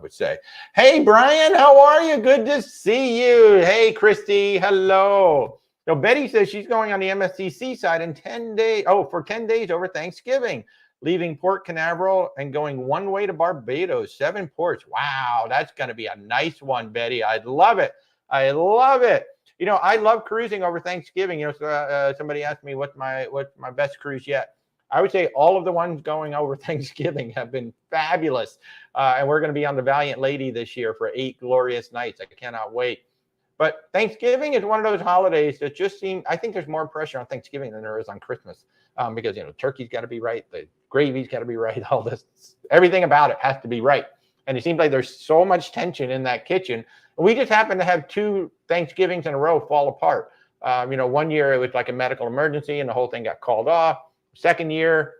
say. Hey, Brian, how are you? Good to see you. Hey, Christy, hello. So Betty says she's going on the MSC side in 10 days. Oh, for 10 days over Thanksgiving, leaving Port Canaveral and going one way to Barbados, 7 ports. Wow, that's going to be a nice one, Betty. I'd love it. I love it. I love cruising over Thanksgiving. Somebody asked me what's my best cruise yet. I would say all of the ones going over Thanksgiving have been fabulous. And we're going to be on the Valiant Lady this year for 8 glorious nights. I cannot wait. But Thanksgiving is one of those holidays that just I think there's more pressure on Thanksgiving than there is on Christmas because, turkey's got to be right. The gravy's got to be right. All this, everything about it has to be right. And it seems like there's so much tension in that kitchen. We just happened to have 2 Thanksgivings in a row fall apart. One year it was like a medical emergency and the whole thing got called off. Second year,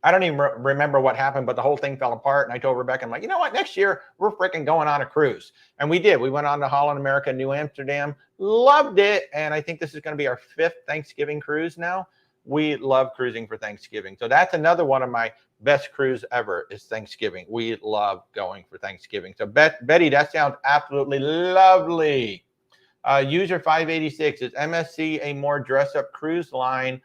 I don't even remember what happened, but the whole thing fell apart. And I told Rebecca, I'm like, you know what? Next year, we're freaking going on a cruise. And we did. We went on to Holland America, New Amsterdam. Loved it. And I think this is going to be our 5th Thanksgiving cruise now. We love cruising for Thanksgiving. So that's another one of my best cruise ever is Thanksgiving. We love going for Thanksgiving. So Betty, that sounds absolutely lovely. User 586, is MSC a more dress-up cruise line?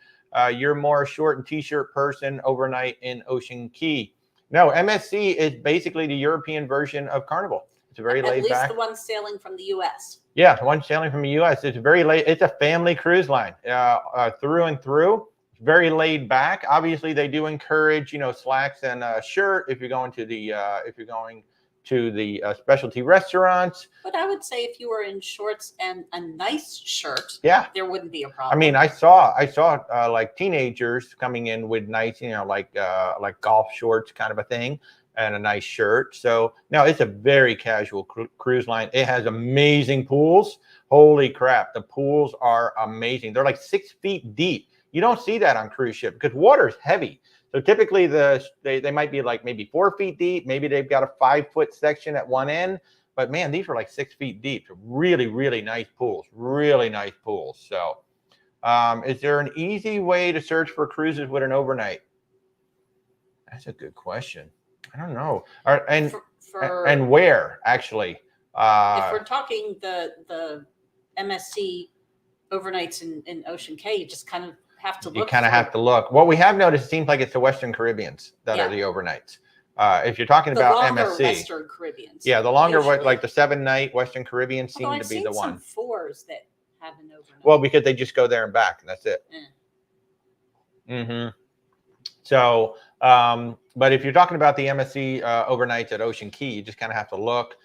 You're more short and t-shirt person overnight in Ocean Key. No, MSC is basically the European version of Carnival. It's very laid back. At least the one sailing from the U.S. Yeah, the one sailing from the U.S. It's very late. It's a family cruise line through and through. It's very laid back. Obviously, they do encourage slacks and a shirt if you're going to the specialty restaurants. But I would say if you were in shorts and a nice shirt, yeah, there wouldn't be a problem. I mean, I saw like teenagers coming in with nice, like golf shorts kind of a thing and a nice shirt. So now it's a very casual cruise line. It has amazing pools. Holy crap. The pools are amazing. They're like 6 feet deep. You don't see that on cruise ship because water is heavy. So typically they might be like maybe 4 feet deep. Maybe they've got a 5-foot section at one end. But man, these are like 6 feet deep. Really, really nice pools. Really nice pools. So is there an easy way to search for cruises with an overnight? That's a good question. I don't know. And where actually? If we're talking the MSC overnights in Ocean Cay, you just kind of have to look. You kind of have to look. What we have noticed, it seems like it's the Western Caribbeans that are the overnights. If you're talking about MSC, Western Caribbeans. Yeah, the longer like the 7-night Western Caribbean seem to be the one. I've seen some 4s that have an overnight. Well, because they just go there and back, and that's it. So, but if you're talking about the MSC overnights at Ocean Key, you just kind of have to look,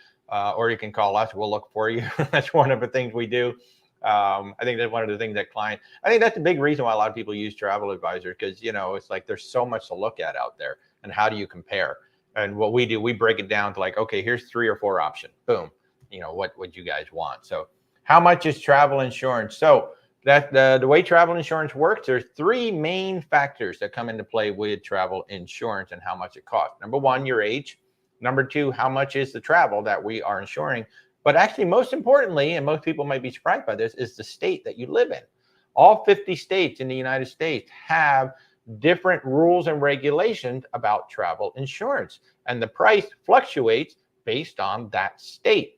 or you can call us. We'll look for you. That's one of the things we do. I think that's one of the things that I think that's a big reason why a lot of people use travel advisors because, it's like there's so much to look at out there. And how do you compare? And what we do, we break it down to like, okay, here's 3 or 4 options. Boom. What would you guys want? So how much is travel insurance? So that the way travel insurance works, there's 3 main factors that come into play with travel insurance and how much it costs. Number 1, your age. Number 2, how much is the travel that we are insuring? But actually, most importantly, and most people might be surprised by this, is the state that you live in. All 50 states in the United States have different rules and regulations about travel insurance, and the price fluctuates based on that state.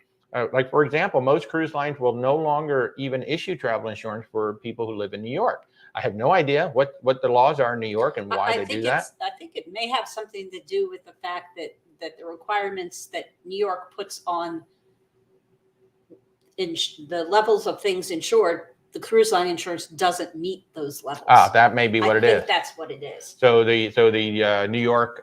Like, for example, most cruise lines will no longer even issue travel insurance for people who live in New York. I have no idea what the laws are in New York and why they do that. I think it may have something to do with the fact that the requirements that New York puts on in the levels of things insured, the cruise line insurance doesn't meet those levels. That may be what it is. I think that's what it is. So the New York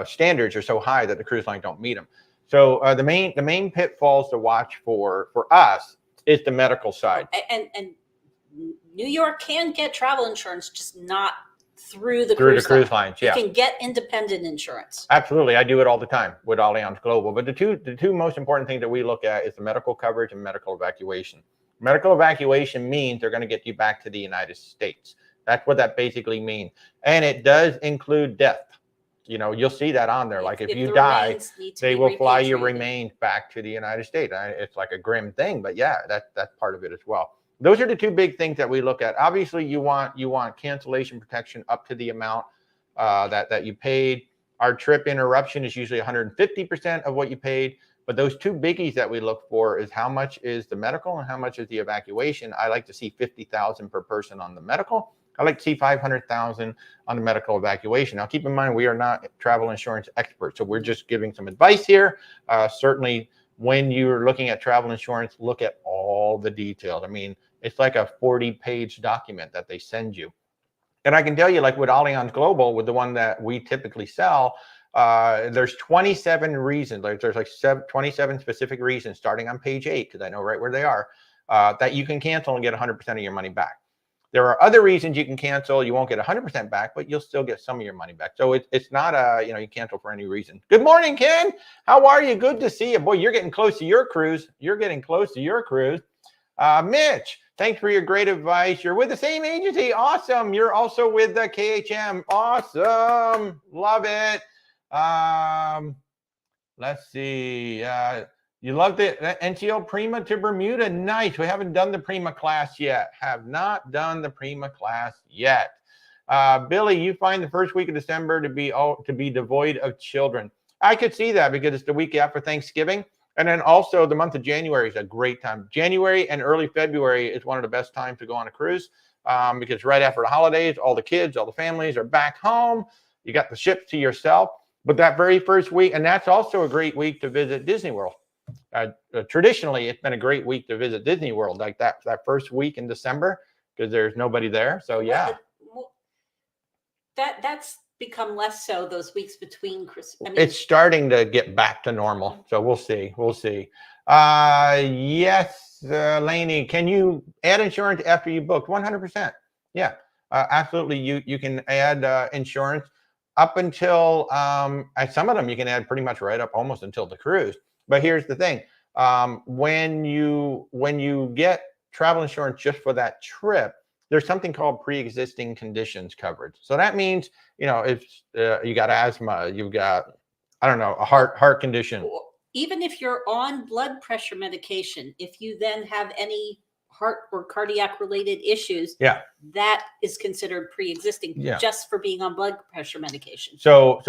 standards are so high that the cruise line don't meet them. So the main pitfalls to watch for us is the medical side. And New York can get travel insurance, just not through the cruise lines. Yeah, you can get independent insurance. Absolutely, I do it all the time with Allianz Global. But the two most important things that we look at is the medical coverage and medical evacuation. Medical evacuation means they're going to get you back to the United States. That's what that basically means, and it does include death. You know, you'll see that on there. Like if you die, they will fly your remains back to the United States. It's like a grim thing, but yeah, that's part of it as well. Those are the two big things that we look at. Obviously, you want cancellation protection up to the amount that you paid. Our trip interruption is usually 150% of what you paid. But those two biggies that we look for is how much is the medical and how much is the evacuation. I like to see $50,000 per person on the medical. I like to see $500,000 on the medical evacuation. Now, keep in mind, we are not travel insurance experts, so we're just giving some advice here. Certainly, when you're looking at travel insurance, look at all the details. I mean, it's like a 40-page document that they send you. And I can tell you, like with Allianz Global, with the one that we typically sell, there's 27 reasons. There's like 27 specific reasons starting on page 8, because I know right where they are, that you can cancel and get 100% of your money back. There are other reasons you can cancel. You won't get 100% back, but you'll still get some of your money back. So it's not you cancel for any reason. Good morning, Ken. How are you? Good to see you. Boy, you're getting close to your cruise. You're getting close to your cruise. Mitch, thanks for your great advice. You're with the same agency. Awesome. You're also with the KHM. Awesome. Love it. Let's see. You love the NTL Prima to Bermuda. Nice. We haven't done the Prima class yet. Have not done the Prima class yet. Billy, you find the first week of December to be devoid of children. I could see that because it's the week after Thanksgiving. And then also the month of January is a great time. January and early February is one of the best times to go on a cruise because right after the holidays, all the kids, all the families are back home. You got the ships to yourself. But that very first week, and that's also a great week to visit Disney World. Traditionally, it's been a great week to visit Disney World, like that first week in December, because there's nobody there. So yeah, that's become less so those weeks between Christmas. I mean, it's starting to get back to normal. So we'll see. We'll see. Yes, Lainey, can you add insurance after you booked? 100%. Yeah, absolutely. You can add insurance up until some of them you can add pretty much right up almost until the cruise. But here's the thing. When you get travel insurance just for that trip, there's something called pre-existing conditions coverage. So that means, if you got asthma, you've got, I don't know, a heart condition. Even if you're on blood pressure medication, if you then have any heart or cardiac related issues, that is considered pre-existing just for being on blood pressure medication. So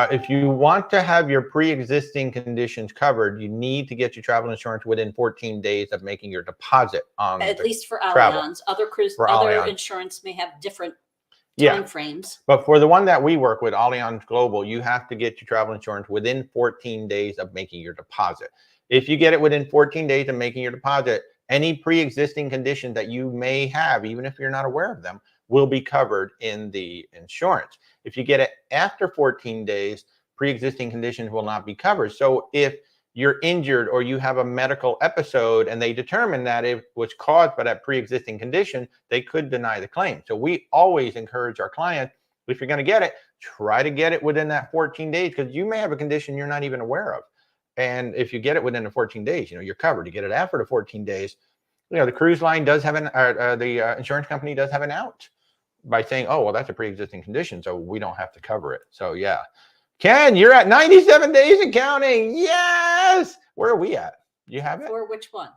if you want to have your pre-existing conditions covered, you need to get your travel insurance within 14 days of making your deposit on at least for travel. Allianz. Other insurance may have different time frames. But for the one that we work with, Allianz Global, you have to get your travel insurance within 14 days of making your deposit. If you get it within 14 days of making your deposit, any pre-existing condition that you may have, even if you're not aware of them, will be covered in the insurance. If you get it after 14 days, pre-existing conditions will not be covered. So if you're injured or you have a medical episode and they determine that it was caused by that pre-existing condition, they could deny the claim. So we always encourage our clients, if you're going to get it, try to get it within that 14 days because you may have a condition you're not even aware of. And if you get it within the 14 days, you're covered. You get it after the 14 days, the cruise line does have the insurance company does have an out by saying, oh, well, that's a pre-existing condition, so we don't have to cover it. So yeah. Ken, you're at 97 days and counting. Yes. Where are we at? You have it? For which one?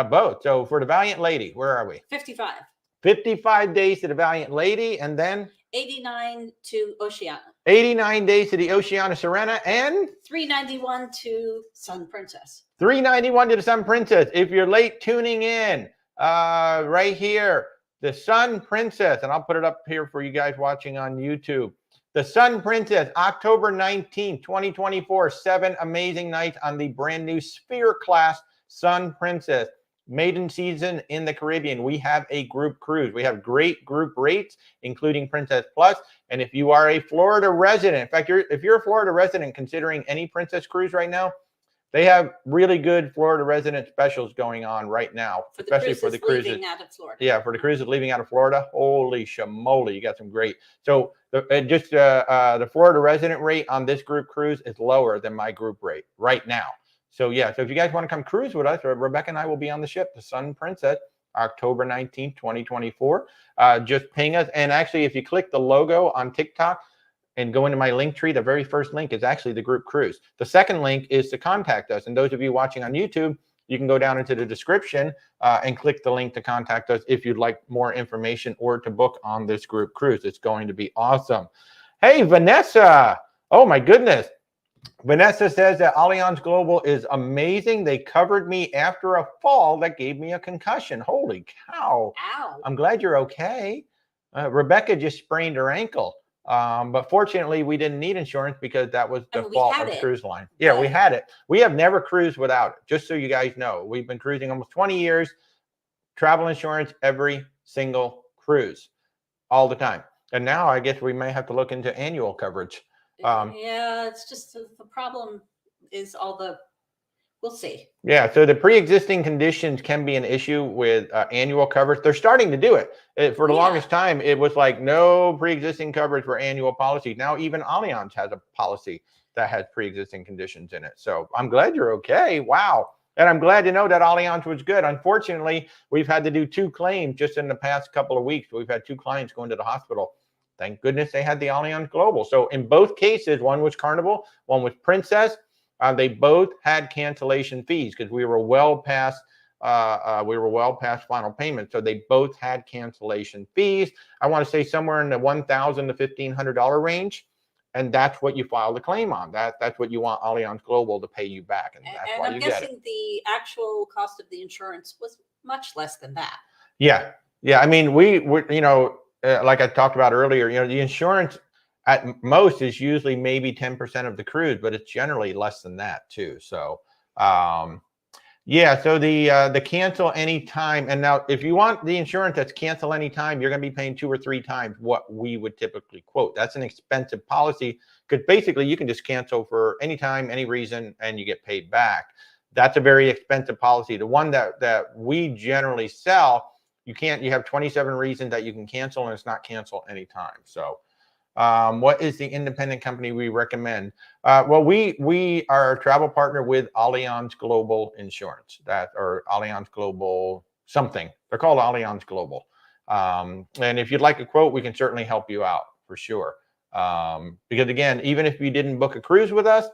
Both. So for the Valiant Lady, where are we? 55. 55 days to the Valiant Lady, and then 89 to Oceania. 89 days to the Oceania Serena, and 391 to Sun Princess. 391 to the Sun Princess. If you're late tuning in, right here, the Sun Princess, and I'll put it up here for you guys watching on YouTube. The Sun Princess, October 19th, 2024, 7 amazing nights on the brand new Sphere class Sun Princess. Maiden season in the Caribbean. We have a group cruise. We have great group rates, including Princess Plus. And if you are a Florida resident, in fact, if you're a Florida resident considering any Princess cruise right now, they have really good Florida resident specials going on right now, especially for the cruises leaving out of Florida. Yeah, for the cruises leaving out of Florida. Holy shamoly, you got some great. So the Florida resident rate on this group cruise is lower than my group rate right now. So yeah, so if you guys want to come cruise with us, Rebecca and I will be on the ship, the Sun Princess, October 19th, 2024. Just ping us. And actually, if you click the logo on TikTok and go into my link tree, the very first link is actually the group cruise. The second link is to contact us. And those of you watching on YouTube, you can go down into the description and click the link to contact us if you'd like more information or to book on this group cruise. It's going to be awesome. Hey, Vanessa. Oh, my goodness. Vanessa says that Allianz Global is amazing. They covered me after a fall that gave me a concussion. Holy cow. Ow. I'm glad you're okay. Rebecca just sprained her ankle. But fortunately, we didn't need insurance because that was the fault of the cruise line. Yeah, we had it. We have never cruised without it, just so you guys know. We've been cruising almost 20 years. Travel insurance every single cruise, all the time. And now I guess we may have to look into annual coverage. Yeah, it's just the problem is we'll see. Yeah, so the pre-existing conditions can be an issue with annual coverage. They're starting to do it. For the longest time, it was like no pre-existing coverage for annual policies. Now even Allianz has a policy that has pre-existing conditions in it. So I'm glad you're okay. Wow. And I'm glad to know that Allianz was good. Unfortunately, we've had to do 2 claims just in the past couple of weeks. We've had 2 clients going to the hospital. Thank goodness they had the Allianz Global. So in both cases, one was Carnival, one was Princess. They both had cancellation fees because we were well past final payment. So they both had cancellation fees. I want to say somewhere in the $1,000 to $1,500 range. And that's what you file the claim on. That's what you want Allianz Global to pay you back. And that's why you get it. I'm guessing the actual cost of the insurance was much less than that. Yeah. Yeah. I mean, we like I talked about earlier, the insurance at most is usually maybe 10% of the cruise, but it's generally less than that too. So, yeah, so the cancel anytime. And now if you want the insurance that's cancel anytime, you're going to be paying 2 or 3 times what we would typically quote. That's an expensive policy because basically you can just cancel for any time, any reason, and you get paid back. That's a very expensive policy. The one that we generally sell, you have 27 reasons that you can cancel, and it's not cancel anytime. So what is the independent company we recommend? Well, we are a travel partner with Allianz Global Insurance, or Allianz Global something. They're called Allianz Global. And if you'd like a quote, we can certainly help you out for sure. Because again, even if you didn't book a cruise with us,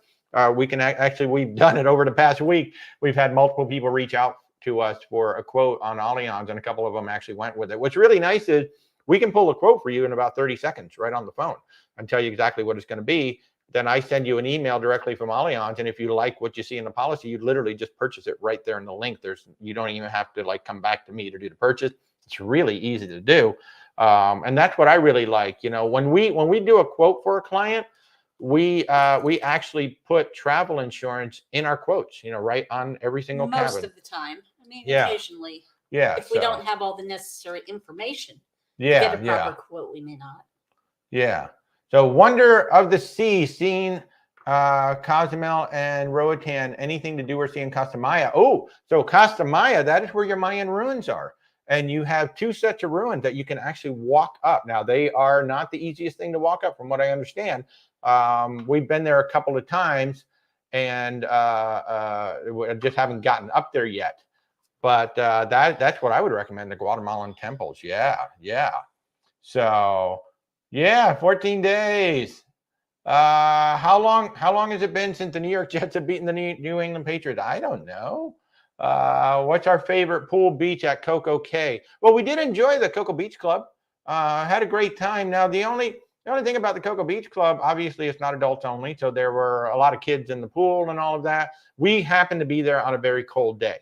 we can actually, we've done it over the past week. We've had multiple people reach out to us for a quote on Allianz, and a couple of them actually went with it. What's really nice is we can pull a quote for you in about 30 seconds right on the phone and tell you exactly what it's going to be. Then I send you an email directly from Allianz, and if you like what you see in the policy, you literally just purchase it right there in the link. You don't even have to come back to me to do the purchase. It's really easy to do, and that's what I really like. When we do a quote for a client, we actually put travel insurance in our quotes. Right on every single cabin. Most of the time. I mean, occasionally. Yeah. If we don't have all the necessary information. Yeah. To get a proper quote, we may not. Yeah. So Wonder of the Sea, seeing Cozumel and Roatan, anything to do or see in Costa Maya? Oh, so Costa Maya, that is where your Mayan ruins are. And you have 2 sets of ruins that you can actually walk up. Now, they are not the easiest thing to walk up from what I understand. We've been there a couple of times and just haven't gotten up there yet. But that's what I would recommend, the Guatemalan temples. Yeah. So, 14 days. How long has it been since the New York Jets have beaten the New England Patriots? I don't know. What's our favorite pool beach at Coco Cay? Well, we did enjoy the Cocoa Beach Club. Had a great time. Now, the only thing about the Cocoa Beach Club, obviously, it's not adults only, so there were a lot of kids in the pool and all of that. We happened to be there on a very cold day.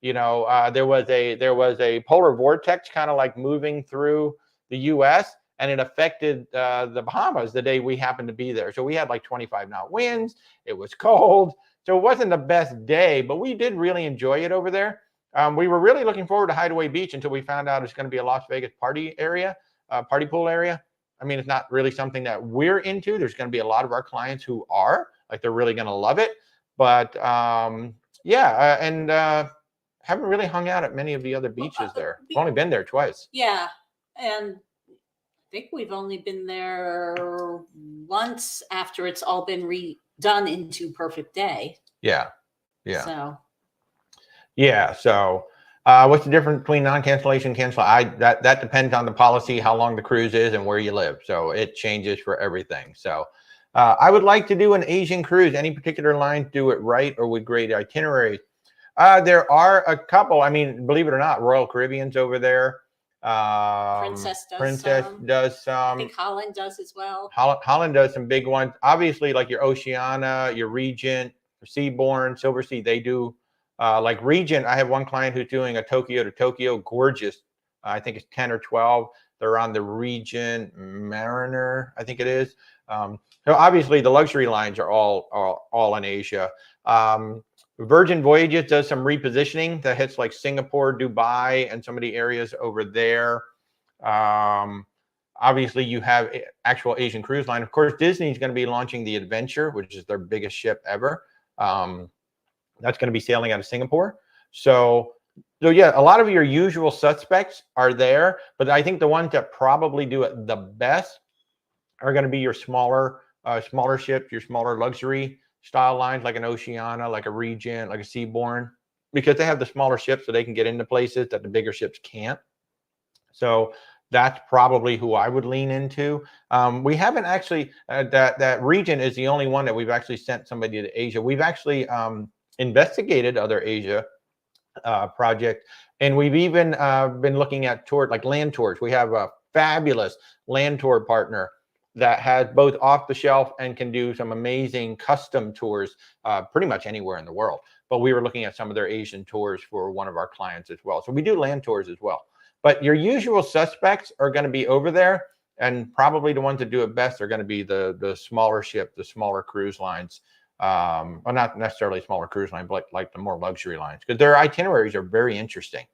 There was a polar vortex kind of like moving through the U.S. and it affected the Bahamas the day we happened to be there. So we had like 25-knot winds. It was cold. So it wasn't the best day, but we did really enjoy it over there. We were really looking forward to Hideaway Beach until we found out it's going to be a Las Vegas party area, party pool area. I mean, it's not really something that we're into. There's going to be a lot of our clients who are, like, they're really going to love it. But haven't really hung out at many of the other beaches there. I've only been there twice. Yeah, and I think we've only been there once after it's all been redone into Perfect Day. Yeah. So. Yeah. So, what's the difference between non-cancellation, cancel? That depends on the policy, how long the cruise is, and where you live. So it changes for everything. So, I would like to do an Asian cruise. Any particular lines do it right, or would great itineraries? There are a couple. I mean, believe it or not, Royal Caribbean's over there. Princess does some. I think Holland does as well. Holland does some big ones. Obviously, like your Oceania, your Regent, your Seabourn, Silver Sea, they do. Like Regent, I have one client who's doing a Tokyo to Tokyo, gorgeous. I think it's 10 or 12. They're on the Regent Mariner, I think it is. So obviously the luxury lines are all in Asia. Virgin Voyages does some repositioning that hits like Singapore, Dubai, and some of the areas over there. Obviously, you have actual Asian cruise line. Of course, Disney's going to be launching the Adventure, which is their biggest ship ever. That's going to be sailing out of Singapore. So yeah, a lot of your usual suspects are there, but I think the ones that probably do it the best are going to be your smaller ships, your smaller luxury style lines, like an Oceania, like a Regent, like a Seabourn, because they have the smaller ships so they can get into places that the bigger ships can't. So that's probably who I would lean into. We haven't actually, that Regent is the only one that we've actually sent somebody to Asia. We've actually investigated other Asia projects, and we've even been looking at tours, like land tours. We have a fabulous land tour partner that has both off the shelf and can do some amazing custom tours pretty much anywhere in the world. But we were looking at some of their Asian tours for one of our clients as well. So we do land tours as well. But your usual suspects are going to be over there, and probably the ones that do it best are going to be the smaller ship, the smaller cruise lines. Well, not necessarily smaller cruise line, but like the more luxury lines, because their itineraries are very interesting.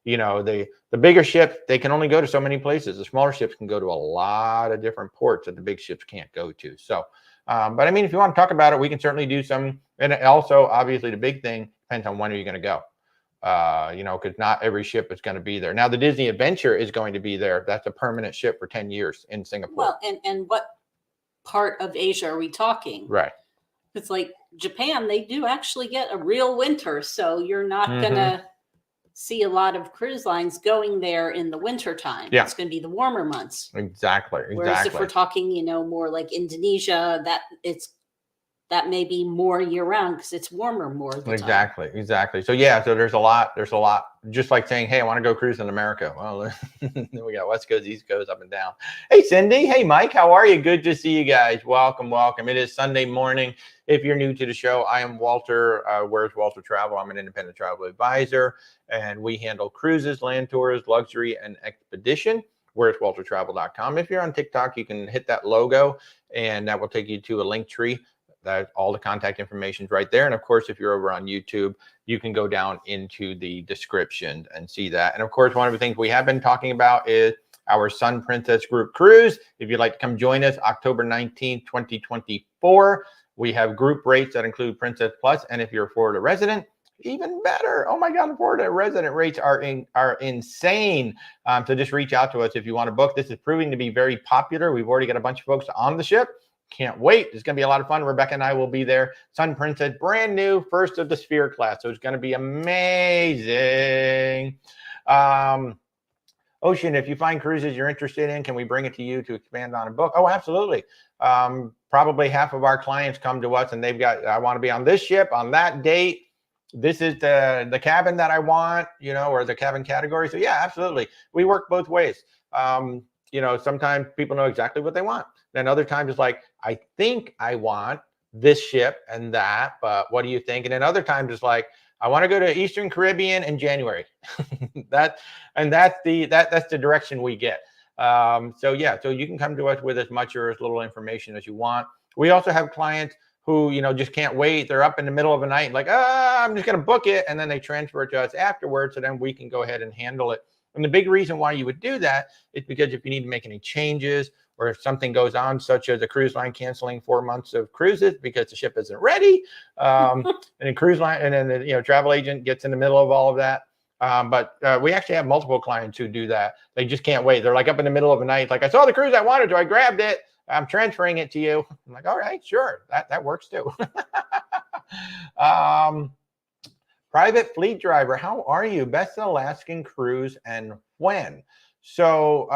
The bigger ships, they can only go to so many places. The smaller ships can go to a lot of different ports that the big ships can't go to. So, but I mean, if you want to talk about it, we can certainly do some. And also, obviously, the big thing depends on when are you going to go. Because not every ship is going to be there. Now, the Disney Adventure is going to be there. That's a permanent ship for 10 years in Singapore. Well, and what part of Asia are we talking? Right. It's like Japan, they do actually get a real winter. So you're not going to see a lot of cruise lines going there in the winter time. Yeah. It's going to be the warmer months. Exactly. Whereas if we're talking, more like Indonesia, that may be more year round because it's warmer more of the time. Exactly. So yeah, so there's a lot, just like saying, hey, I want to go cruise in America. Well, then we got West Coast, East Coast, up and down. Hey, Cindy. Hey, Mike. How are you? Good to see you guys. Welcome. It is Sunday morning. If you're new to the show, I am Walter. Where's Walter Travel? I'm an independent travel advisor, and we handle cruises, land tours, luxury, and expedition. Where's WalterTravel.com. If you're on TikTok, you can hit that logo, and that will take you to a link tree. That all the contact information is right there. And of course, if you're over on YouTube, you can go down into the description and see that. And of course, one of the things we have been talking about is our Sun Princess Group Cruise. If you'd like to come join us, October 19th, 2024, we have group rates that include Princess Plus. And if you're a Florida resident, even better. Oh my God, Florida resident rates are insane. So just reach out to us if you want to book. This is proving to be very popular. We've already got a bunch of folks on the ship. Can't wait. It's going to be a lot of fun. Rebecca and I will be there. Sun Princess, brand new, first of the Sphere class. So it's going to be amazing. Ocean, if you find cruises you're interested in, can we bring it to you to expand on a book? Oh, absolutely. Probably half of our clients come to us and they've got, I want to be on this ship on that date. this is the cabin that I want, you know, or the cabin category. So yeah, absolutely. We work both ways. You know, sometimes people know exactly what they want. Then other times it's like, I think I want this ship and that, but what do you think? And then other times it's like, I want to go to Eastern Caribbean in January. That's the direction we get. So yeah, so you can come to us with as much or as little information as you want. We also have clients who, you know, just can't wait. They're up in the middle of the night, like, I'm just going to book it. And then they transfer it to us afterwards. So then we can go ahead and handle it. And the big reason why you would do that is because if you need to make any changes, or if something goes on, such as a cruise line canceling 4 months of cruises because the ship isn't ready, and then cruise line, and then the, you know, travel agent gets in the middle of all of that. But we actually have multiple clients who do that. They just can't wait. They're like up in the middle of the night, like, I saw the cruise I wanted to, I grabbed it, I'm transferring it to you. I'm like, all right, sure, that works too. Private fleet driver, how are you? Best Alaskan cruise and when? So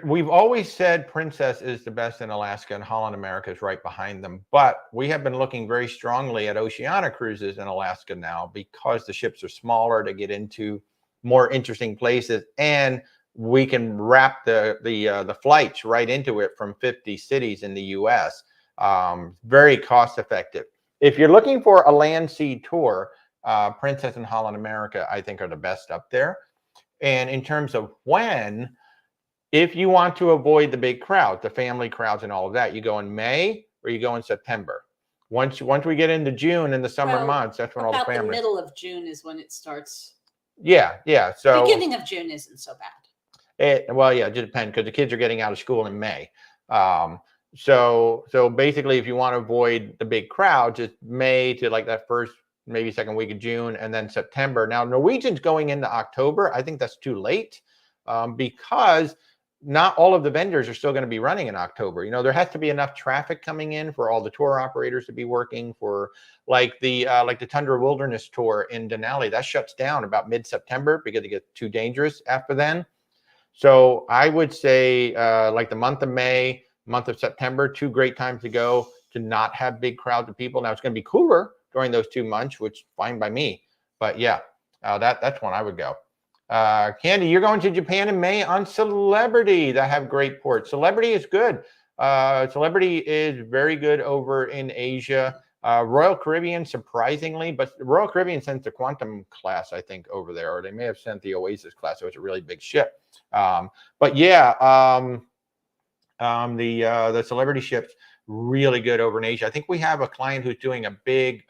we've always said Princess is the best in Alaska, and Holland America is right behind them. But we have been looking very strongly at Oceania cruises in Alaska now, because the ships are smaller to get into more interesting places, and we can wrap the flights right into it from 50 cities in the U.S. Very cost effective. If you're looking for a land sea tour, Princess and Holland America, I think, are the best up there. And in terms of when, if you want to avoid the big crowds, the family crowds and all of that, you go in May or you go in September. Once we get into June and the summer months, that's when all the families. About the middle of June is when it starts. Yeah. So beginning of June isn't so bad. Well, yeah, it just depends, because the kids are getting out of school in May. So basically, if you want to avoid the big crowds, it's May to like that first, maybe second week of June, and then September. Now, Norwegian's going into October. I think that's too late, because not all of the vendors are still going to be running in October. You know, there has to be enough traffic coming in for all the tour operators to be working. For like the Tundra Wilderness Tour in Denali, that shuts down about mid-September because it gets too dangerous after then. So I would say like the month of May, month of September, 2 great times to go, to not have big crowds of people. Now, it's going to be cooler during those 2 months, which is fine by me. But yeah, that's when I would go. Candy, you're going to Japan in May on Celebrity. That have great ports. Celebrity is good. Celebrity is very good over in Asia. Royal Caribbean, surprisingly, but Royal Caribbean sent the Quantum class, I think, over there, or they may have sent the Oasis class. So it's a really big ship. But yeah, the Celebrity ships, really good over in Asia. I think we have a client who's doing a big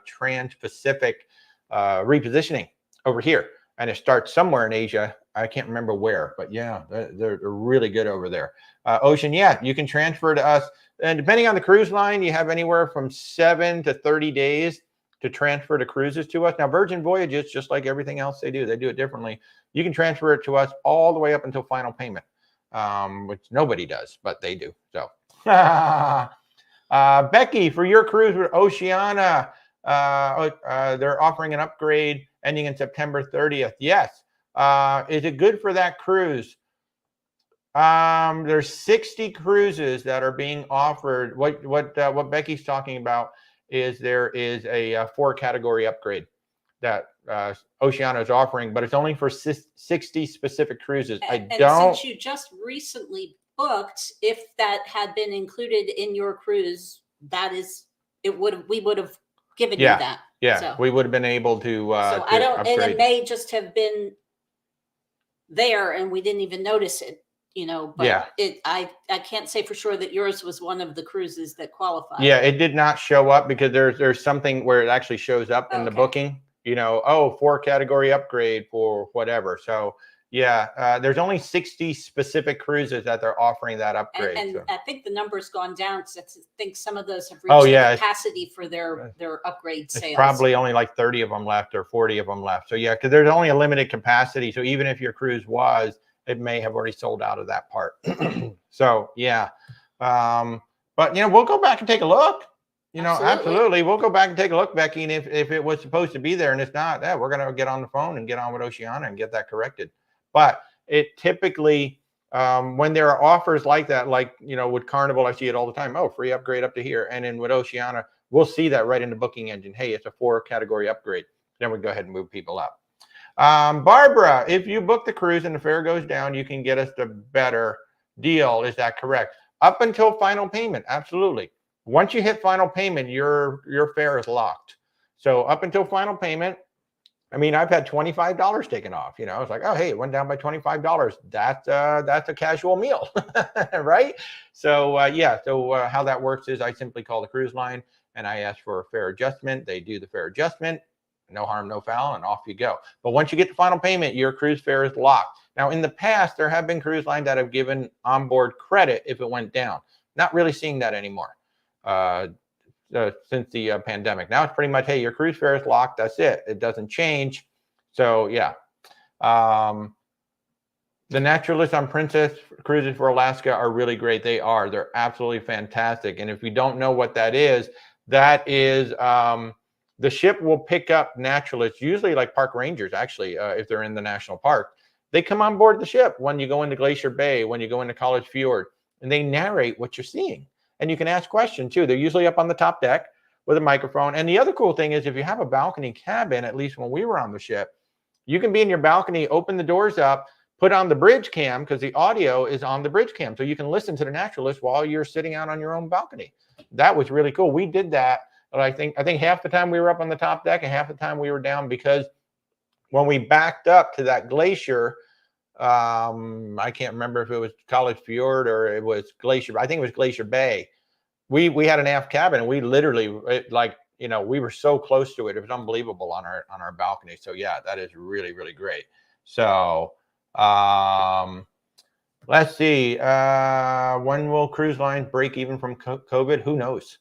trans-Pacific repositioning over here, and it starts somewhere in Asia. I can't remember where, but yeah, they're really good over there. Oceania, you can transfer to us, and depending on the cruise line, you have anywhere from 7 to 30 days to transfer to cruises to us. Now, Virgin Voyages, just like everything else they do it differently. You can transfer it to us all the way up until final payment, which nobody does, but they do. So, Becky, for your cruise with Oceania, they're offering an upgrade ending in September 30th. Yes. Is it good for that cruise? There's 60 cruises that are being offered. What Becky's talking about is there is a 4-category upgrade that Oceania is offering, but it's only for 60 specific cruises. And since you just recently booked, if that had been included in your cruise, we would have given you that. Yeah, so we would have been able to. So I don't, upgrade. And it may just have been there and we didn't even notice it, you know. But yeah, I can't say for sure that yours was one of the cruises that qualified. Yeah, it did not show up because there's something where it actually shows up in the booking. You know, 4-category upgrade for whatever. So yeah, there's only 60 specific cruises that they're offering that upgrade. And I think the number's gone down because I think some of those have reached the capacity for their upgrade sales. It's probably only like 30 of them left or 40 of them left. So yeah, because there's only a limited capacity. So even if your cruise it may have already sold out of that part. So yeah, but you know, we'll go back and take a look. You know, absolutely. We'll go back and take a look, Becky. And if it was supposed to be there and it's not, we're going to get on the phone and get on with Oceania and get that corrected. But it typically, when there are offers like that, like, you know, with Carnival, I see it all the time. Oh, free upgrade up to here. And then with Oceania, we'll see that right in the booking engine. Hey, it's a 4-category upgrade. Then we go ahead and move people up. Barbara, if you book the cruise and the fare goes down, you can get us the better deal. Is that correct? Up until final payment, absolutely. Once you hit final payment, your fare is locked. So up until final payment, I mean, I've had $25 taken off. You know, it's like, oh, hey, it went down by $25. That's a casual meal, right? So yeah. So how that works is I simply call the cruise line and I ask for a fare adjustment. They do the fare adjustment. No harm, no foul, and off you go. But once you get the final payment, your cruise fare is locked. Now, in the past, there have been cruise lines that have given onboard credit if it went down. Not really seeing that anymore since the pandemic. Now it's pretty much, hey, your cruise fare is locked. That's it. It doesn't change. So yeah. The Naturalists on Princess cruises for Alaska are really great. They are. They're absolutely fantastic. And if you don't know what that is the ship will pick up naturalists, usually like park rangers, actually, if they're in the national park. They come on board the ship when you go into Glacier Bay, when you go into College Fjord, and they narrate what you're seeing. And you can ask questions too. They're usually up on the top deck with a microphone. And the other cool thing is if you have a balcony cabin, at least when we were on the ship, you can be in your balcony, open the doors up, put on the bridge cam because the audio is on the bridge cam. So you can listen to the naturalist while you're sitting out on your own balcony. That was really cool. We did that. But I think half the time we were up on the top deck and half the time we were down, because when we backed up to that glacier, I can't remember if it was College Fjord or it was Glacier. I think it was Glacier Bay. We had an aft cabin and we literally we were so close to it. It was unbelievable on our balcony. So yeah, that is really, really great. So let's see. When will cruise lines break even from COVID? Who knows?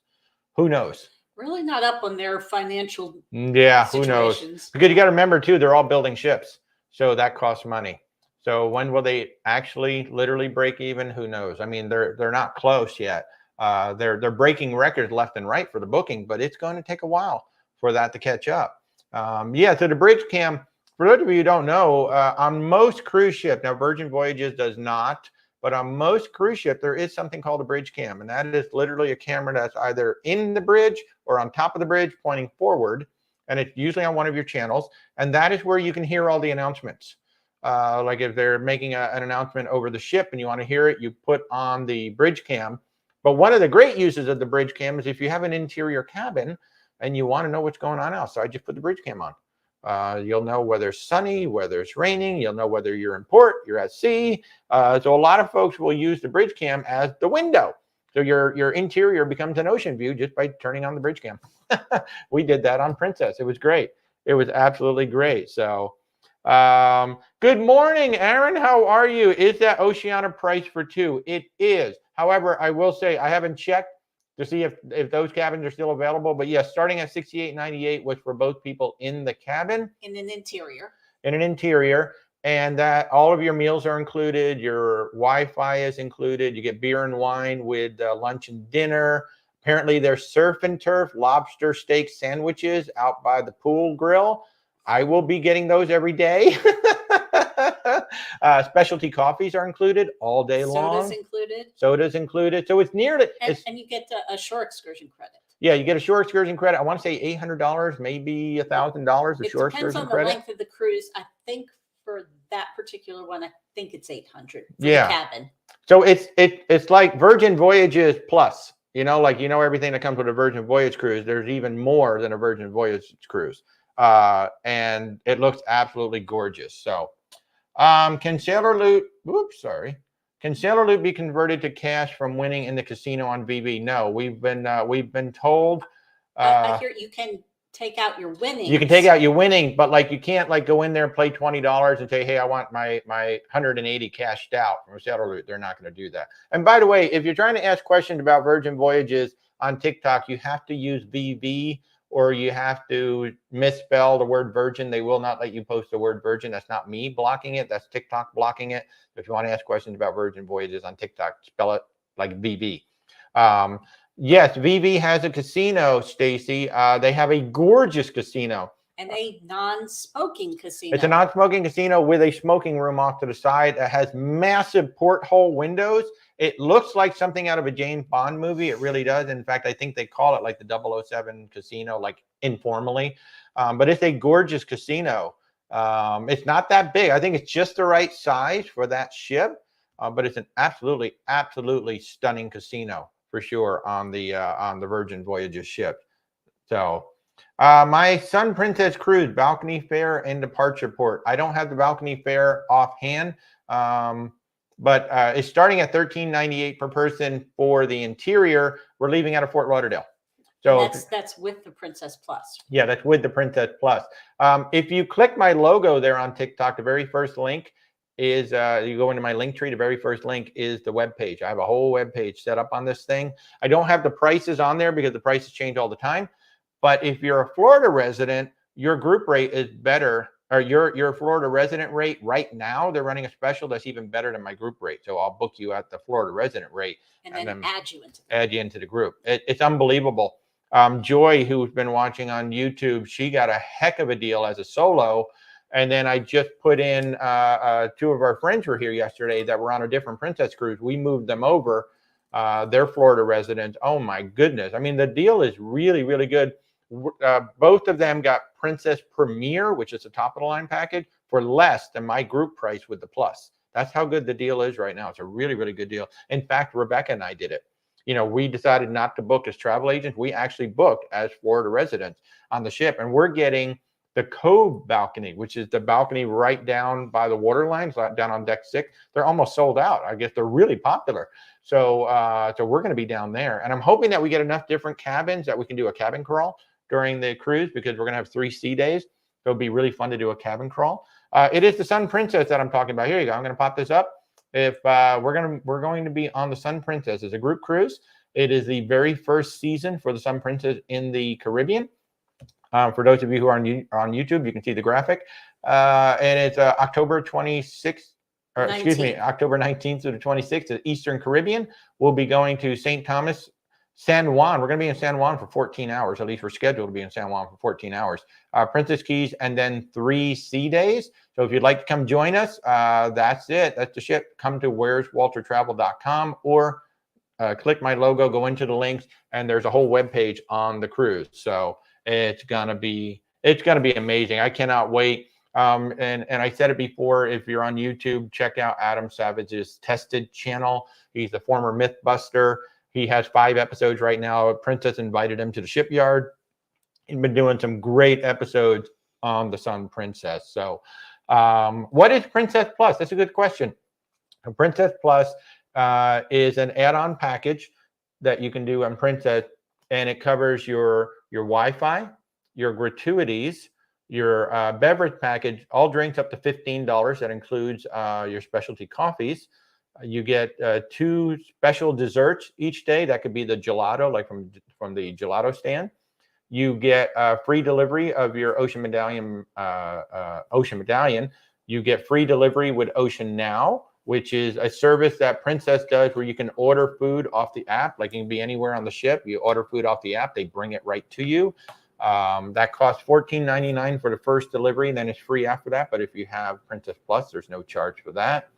Who knows? Really not up on their financial situations. Who knows? Because you got to remember too, they're all building ships, so that costs money. So when will they actually literally break even? Who knows? I mean, they're not close yet. They're breaking records left and right for the booking, but it's going to take a while for that to catch up. Yeah. So the bridge cam, for those of you who don't know, on most cruise ships, now Virgin Voyages does not. But on most cruise ships, there is something called a bridge cam, and that is literally a camera that's either in the bridge or on top of the bridge pointing forward, and it's usually on one of your channels, and that is where you can hear all the announcements. Like if they're making an announcement over the ship and you want to hear it, you put on the bridge cam. But one of the great uses of the bridge cam is if you have an interior cabin and you want to know what's going on outside, just put the bridge cam on. You'll know whether it's sunny, whether it's raining. You'll know whether you're in port, you're at sea. So a lot of folks will use the bridge cam as the window. So your interior becomes an ocean view just by turning on the bridge cam. We did that on Princess. It was great. It was absolutely great. So good morning, Aaron. How are you? Is that Oceania price for 2? It is. However, I will say I haven't checked to see if those cabins are still available. But yes, starting at $68.98 was for both people in the cabin. In an interior. In an interior. And that all of your meals are included. Your Wi-Fi is included. You get beer and wine with lunch and dinner. Apparently there's surf and turf, lobster steak sandwiches out by the pool grill. I will be getting those every day. Specialty coffees are included all day long. Sodas included. So it's nearly. And you get a shore excursion credit. Yeah, you get a shore excursion credit. I want to say $800, maybe $1,000 a shore excursion credit. It depends on the length of the cruise. I think for that particular one, I think it's $800 for the cabin. So it's like Virgin Voyages plus. Everything that comes with a Virgin Voyage cruise. There's even more than a Virgin Voyage cruise. And it looks absolutely gorgeous. So can Sailor Loot be converted to cash from winning in the casino on VV? No, we've been told I hear you can take out your winnings. You can take out your winning, but you can't go in there and play $20 and say, hey, I want my 180 cashed out from Sailor Loot. They're not going to do that. And by the way, if you're trying to ask questions about Virgin Voyages on TikTok, you have to use VV. Or you have to misspell the word virgin. They will not let you post the word virgin. That's not me blocking it. That's TikTok blocking it. If you want to ask questions about Virgin Voyages on TikTok, spell it like VV. Yes, VV has a casino, Stacy. They have a gorgeous casino. And a non-smoking casino. It's a non-smoking casino with a smoking room off to the side. It has massive porthole windows. It looks like something out of a James Bond movie. It really does. In fact, I think they call it like the 007 casino, like informally. But it's a gorgeous casino. It's not that big. I think it's just the right size for that ship. But it's an absolutely stunning casino for sure on the Virgin Voyages ship. So my Sun Princess Cruise balcony fare and departure port. I don't have the balcony fare offhand, but it's starting at $13.98 per person for the interior. We're leaving out of Fort Lauderdale. So that's with the Princess Plus. Yeah, that's with the Princess Plus. If you click my logo there on TikTok, the very first link is you go into my link tree. The very first link is the web page. I have a whole web page set up on this thing. I don't have the prices on there because the prices change all the time. But if you're a Florida resident, your group rate is better, or your Florida resident rate right now, they're running a special that's even better than my group rate. So I'll book you at the Florida resident rate and then add you into the group. It's unbelievable. Joy, who's been watching on YouTube, she got a heck of a deal as a solo. And then I just put in 2 of our friends were here yesterday that were on a different Princess Cruise. We moved them over. They're Florida residents. Oh my goodness. I mean, the deal is really, really good. Both of them got Princess Premier, which is a top of the line package, for less than my group price with the Plus. That's how good the deal is right now. It's a really, really good deal. In fact, Rebecca and I did it. You know, we decided not to book as travel agents. We actually booked as Florida residents on the ship, and we're getting the Cove balcony, which is the balcony right down by the water lines, down on deck 6. They're almost sold out. I guess they're really popular. So we're going to be down there, and I'm hoping that we get enough different cabins that we can do a cabin crawl during the cruise, because we're going to have 3 sea days. So it'll be really fun to do a cabin crawl. It is the Sun Princess that I'm talking about. Here you go. I'm going to pop this up. If we're going to be on the Sun Princess as a group cruise. It is the very first season for the Sun Princess in the Caribbean. For those of you who are on YouTube, you can see the graphic. And it's October 26th, or excuse me, October 19th to the 26th, the Eastern Caribbean. We'll be going to St. Thomas, San Juan. We're going to be in San Juan for 14 hours. At least we're scheduled to be in San Juan for 14 hours. Princess Keys, and then 3 sea days. So if you'd like to come join us, that's it. That's the ship. Come to where'swaltertravel.com or click my logo, go into the links, and there's a whole web page on the cruise. So it's gonna be amazing. I cannot wait. And I said it before, if you're on YouTube, check out Adam Savage's Tested channel. He's the former Mythbuster. He has 5 episodes right now. Princess invited him to the shipyard. He's been doing some great episodes on the Sun Princess. So what is Princess Plus? That's a good question. Princess Plus is an add-on package that you can do on Princess, and it covers your Wi-Fi, your gratuities, your beverage package, all drinks up to $15. That includes your specialty coffees. You get 2 special desserts each day. That could be the gelato, like from the gelato stand. You get free delivery of your Ocean Medallion. You get free delivery with Ocean Now, which is a service that Princess does where you can order food off the app. Like, you can be anywhere on the ship. You order food off the app. They bring it right to you. That costs $14.99 for the first delivery, and then it's free after that. But if you have Princess Plus, there's no charge for that.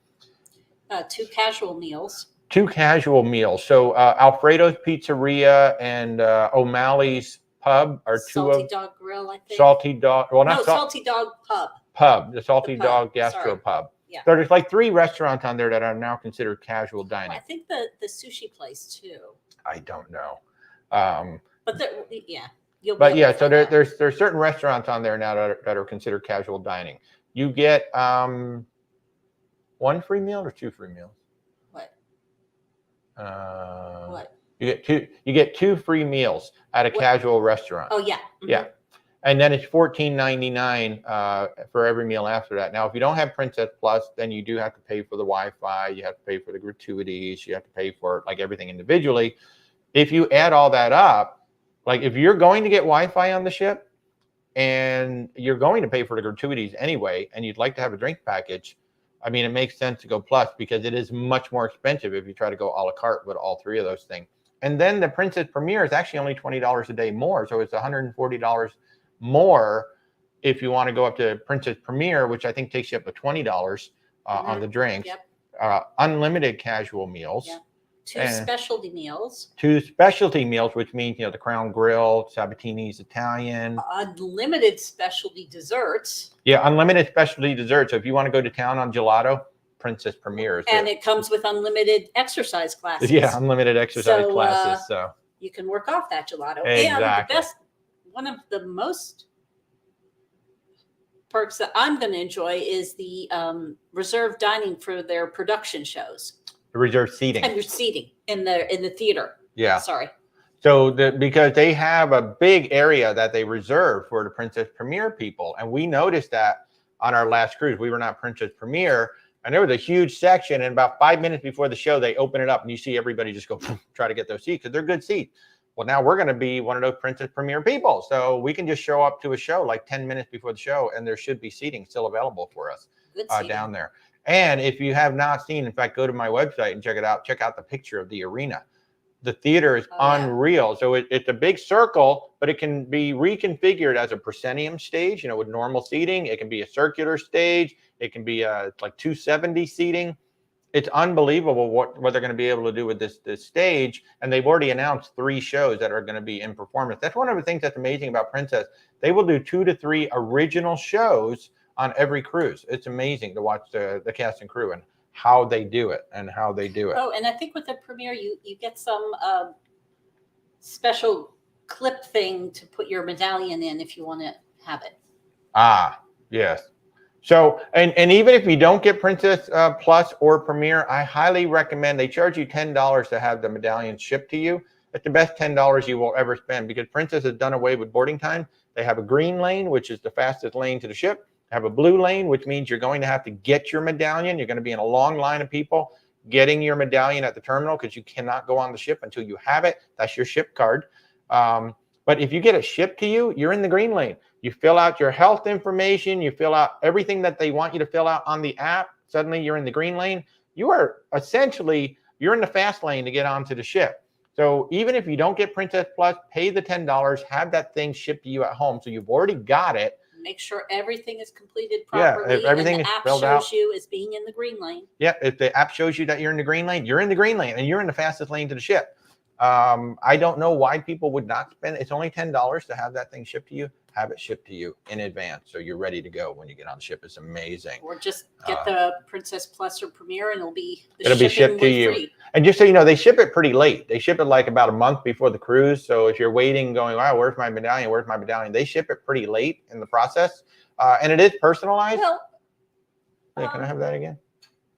2 casual meals. 2 casual meals. So Alfredo's Pizzeria and O'Malley's Pub are 2 Salty Dog Grill, I think. Salty Dog. Well, not Salty Dog Pub. The Salty Dog Gastro Pub. Yeah. So there's like 3 restaurants on there that are now considered casual dining. Well, I think the sushi place too. I don't know. But yeah. So there's certain restaurants on there now that are considered casual dining. You get 1 free meal or 2 free meals? What? What? You get 2 free meals at a casual restaurant. Oh yeah. Mm-hmm. Yeah. And then it's $14.99 for every meal after that. Now, if you don't have Princess Plus, then you do have to pay for the Wi-Fi. You have to pay for the gratuities. You have to pay for like everything individually. If you add all that up, like if you're going to get Wi-Fi on the ship and you're going to pay for the gratuities anyway, and you'd like to have a drink package, I mean, it makes sense to go Plus because it is much more expensive if you try to go a la carte with all 3 of those things. And then the Princess Premier is actually only $20 a day more. So it's $140 more if you want to go up to Princess Premier, which I think takes you up to $20 on the drinks. Yep. Unlimited casual meals. Yeah. Two specialty meals. Two specialty meals, which means, the Crown Grill, Sabatini's Italian. Unlimited specialty desserts. Yeah, unlimited specialty desserts. So if you want to go to town on gelato, Princess Premier is and it comes with unlimited exercise classes. Yeah, unlimited exercise classes. So you can work off that gelato. Exactly. And the best, one of the most perks that I'm going to enjoy is the reserved dining for their production shows. The reserved seating. And your seating in the theater. Yeah. Sorry. So because they have a big area that they reserve for the Princess Premier people. And we noticed that on our last cruise. We were not Princess Premier. And there was a huge section. And about 5 minutes before the show, they open it up and you see everybody just go try to get those seats because they're good seats. Well, now we're going to be one of those Princess Premier people. So we can just show up to a show like 10 minutes before the show, and there should be seating still available for us down there. And if you have not seen, in fact, go to my website and check it out. Check out the picture of the arena. The theater is unreal. Yeah. So it's a big circle, but it can be reconfigured as a proscenium stage, with normal seating. It can be a circular stage. It can be like 270 seating. It's unbelievable what they're going to be able to do with this stage. And they've already announced 3 shows that are going to be in performance. That's one of the things that's amazing about Princess. They will do 2 to 3 original shows on every cruise. It's amazing to watch the cast and crew and how they do it Oh, and I think with the premiere, you get some special clip thing to put your medallion in if you want to have it. Ah, yes. So, and even if you don't get Princess Plus or Premier, I highly recommend. They charge you $10 to have the medallion shipped to you. It's the best $10 you will ever spend because Princess has done away with boarding time. They have a green lane, which is the fastest lane to the ship. They have a blue lane, which means you're going to have to get your medallion. You're going to be in a long line of people getting your medallion at the terminal because you cannot go on the ship until you have it. That's your ship card. But if you get it shipped to you, you're in the green lane. You fill out your health information. You fill out everything that they want you to fill out on the app. Suddenly you're in the green lane. You are essentially, you're in the fast lane to get onto the ship. So even if you don't get Princess Plus, pay the $10, have that thing shipped to you at home. So you've already got it. Make sure everything is completed properly. Yeah, if everything and the is app filled shows out. you as being in the green lane. Yeah, if the app shows you that you're in the green lane, you're in the green lane and you're in the fastest lane to the ship. I don't know why people would not spend. It's only $10 to have that thing shipped to you. Have it shipped to you in advance so you're ready to go when you get on the ship. It's amazing. Or just get the Princess Plus or Premier and it'll be shipped to you. Free. And just so you know, they ship it pretty late. They ship it like about a month before the cruise. So if you're waiting going, wow, where's my medallion? Where's my medallion? They ship it pretty late in the process. And it is personalized. Well, can I have that again?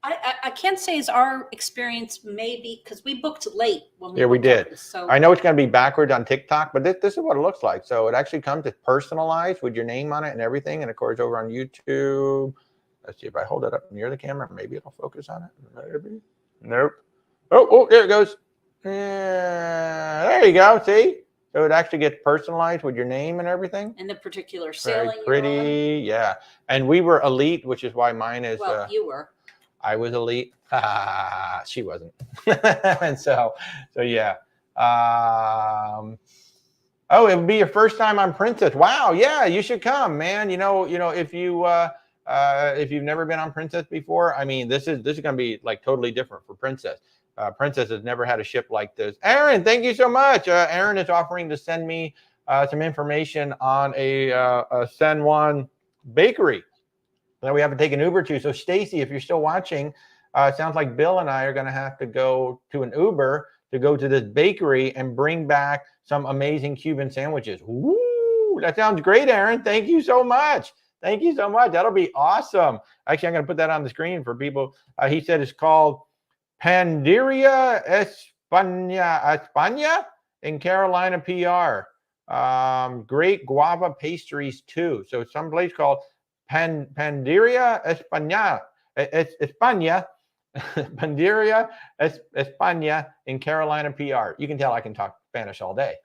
I can't say is our experience maybe because we booked late when we we did. This, so I know it's going to be backwards on TikTok, but this is what it looks like. So it actually comes, it's personalized with your name on it and everything. And of course, over on YouTube, let's see if I hold it up near the camera, maybe it'll focus on it. Maybe. Nope. Oh, there it goes. Yeah, there you go. See? So it actually gets personalized with your name and everything. And the particular sailing. Very pretty, yeah. And we were elite, which is why mine is. Well, you were. I was elite. She wasn't. And so yeah. Oh, it would be your first time on Princess. Wow, yeah, you should come, man. If you've never been on Princess before, I mean, this is going to be like totally different for Princess. Princess has never had a ship like this. Aaron, thank you so much. Aaron is offering to send me some information on a San Juan bakery that we have to take an Uber to. So Stacy, if you're still watching, it sounds like Bill and I are going to have to go to an Uber to go to this bakery and bring back some amazing Cuban sandwiches. Woo, that sounds great, Aaron. Thank you so much. Thank you so much. That'll be awesome. Actually, I'm going to put that on the screen for people. He said it's called Panderia España in Carolina, PR. Great guava pastries too. So some place called Panderia España, Panderia España in Carolina, PR. You can tell I can talk Spanish all day.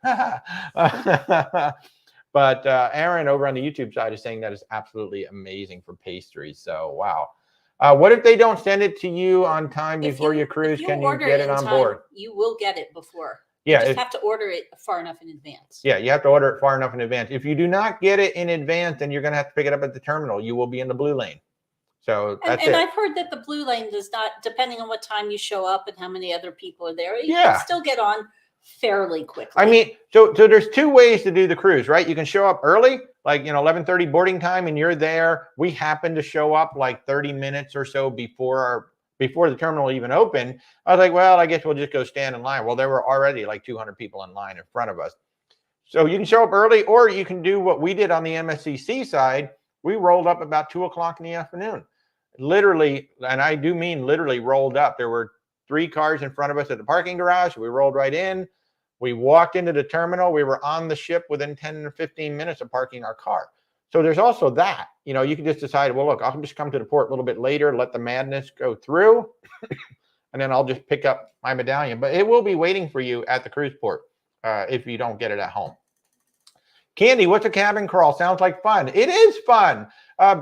But Aaron over on the YouTube side is saying that is absolutely amazing for pastries. So wow. What if they don't send it to you on time before your cruise? Can you get it on board? You will get it before. You Yeah, just have to order it far enough in advance. yeah, you have to order it far enough in advance. If you do not get it in advance, then you're going to have to pick it up at the terminal. You will be in the blue lane. So that's And it. I've heard that the blue lane does not, depending on what time you show up and how many other people are there, you Yeah. can still get on fairly quickly. I mean, so there's two ways to do the cruise, right? You can show up early, like 11:30 boarding time, and you're there. We happen to show up like 30 minutes or so before the terminal even opened. I was like, well, I guess we'll just go stand in line. Well, there were already like 200 people in line in front of us. So you can show up early, or you can do what we did on the MSCC side. We rolled up about 2:00 in the afternoon. Literally, and I do mean literally rolled up. There were 3 cars in front of us at the parking garage. We rolled right in. We walked into the terminal. We were on the ship within 10 or 15 minutes of parking our car. So there's also that. You can just decide, well, look, I'll just come to the port a little bit later, let the madness go through, and then I'll just pick up my medallion. But it will be waiting for you at the cruise port if you don't get it at home. Candy, what's a cabin crawl? Sounds like fun. It is fun.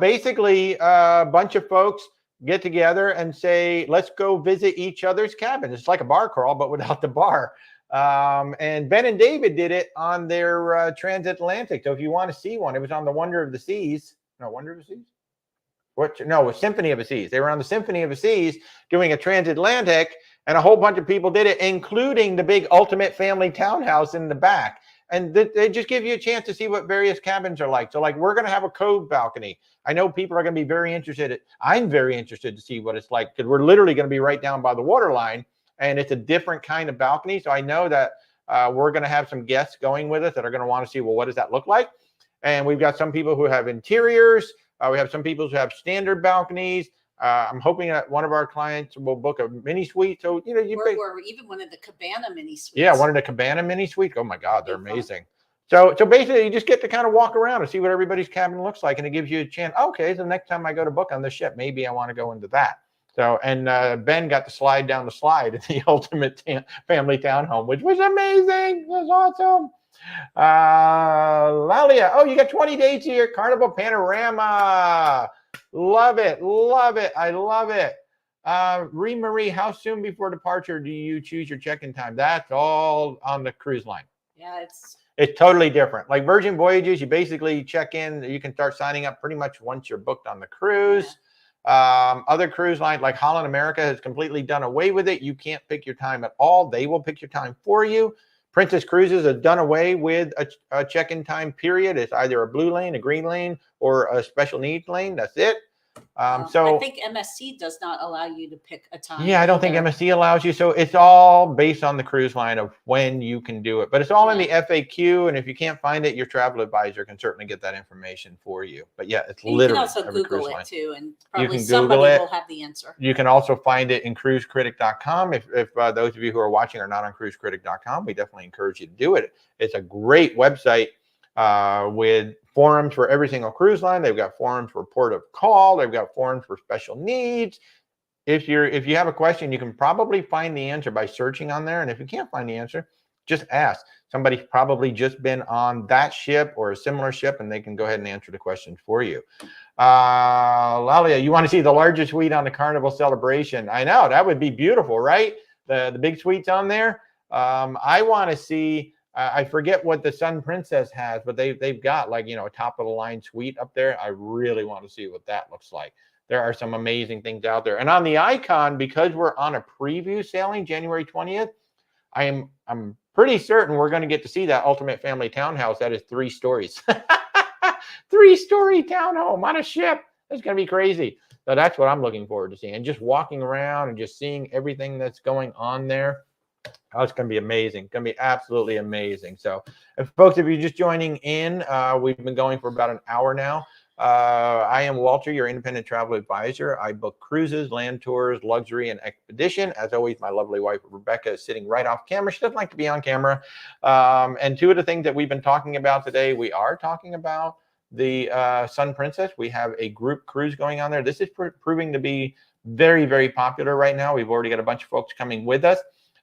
Basically, a bunch of folks get together and say, let's go visit each other's cabins. It's like a bar crawl, but without the bar. And Ben and David did it on their transatlantic. So if you want to see one, it was on the Wonder of the Seas. No, Wonder of the Seas? No, it was Symphony of the Seas. They were on the Symphony of the Seas doing a transatlantic, and a whole bunch of people did it, including the big ultimate family townhouse in the back. And they just give you a chance to see what various cabins are like. So like we're going to have a cove balcony. I know people are going to be very interested. I'm very interested to see what it's like because we're literally going to be right down by the waterline. And it's a different kind of balcony. So I know that we're going to have some guests going with us that are going to want to see, well, what does that look like? And we've got some people who have interiors. We have some people who have standard balconies. I'm hoping that one of our clients will book a mini suite. So, or even one of the cabana mini suites. Yeah, one of the cabana mini suites. Oh my God, they're amazing. So basically you just get to kind of walk around and see what everybody's cabin looks like. And it gives you a chance. Okay, so the next time I go to book on the ship, maybe I want to go into that. So, and Ben got to slide down the slide in the ultimate family townhome, which was amazing. It was awesome. Lalia, oh, you got 20 days here. Carnival Panorama. Love it. Love it. I love it. Marie, how soon before departure do you choose your check-in time? That's all on the cruise line. Yeah, it's totally different. Like Virgin Voyages, you basically check in. You can start signing up pretty much once you're booked on the cruise. Yeah. Other cruise lines like Holland America has completely done away with it. You can't pick your time at all. They will pick your time for you. Princess Cruises has done away with a check-in time period. It's either a blue lane, a green lane, or a special needs lane. That's it. So I think MSC does not allow you to pick a time. Yeah, I don't think MSC allows you. So it's all based on the cruise line of when you can do it. But it's all in the FAQ. And if you can't find it, your travel advisor can certainly get that information for you. But yeah, it's literally. You can also Google it too. And probably somebody will have the answer. You can also find it in cruisecritic.com. If those of you who are watching are not on cruisecritic.com, we definitely encourage you to do it. It's a great website with forums for every single cruise line. They've got forums for port of call. They've got forums for special needs. If you have a question, you can probably find the answer by searching on there. And if you can't find the answer, just ask. Somebody's probably just been on that ship or a similar ship, and they can go ahead and answer the question for you. Lalia, you want to see the largest suite on the Carnival Celebration? I know, that would be beautiful, right? The big suites on there. I want to see. I forget what the Sun Princess has, but they've got like, a top of the line suite up there. I really want to see what that looks like. There are some amazing things out there. And on the Icon, because we're on a preview sailing January 20th, I'm pretty certain we're going to get to see that ultimate family townhouse that is 3 stories. 3-story townhome on a ship. It's going to be crazy. So that's what I'm looking forward to seeing. And just walking around and just seeing everything that's going on there. Oh, it's going to be amazing. It's going to be absolutely amazing. So, folks, if you're just joining in, we've been going for about an hour now. I am Walter, your independent travel advisor. I book cruises, land tours, luxury, and expedition. As always, my lovely wife, Rebecca, is sitting right off camera. She doesn't like to be on camera. And 2 of the things that we've been talking about today, we are talking about the Sun Princess. We have a group cruise going on there. This is proving to be very, very popular right now. We've already got a bunch of folks coming with us.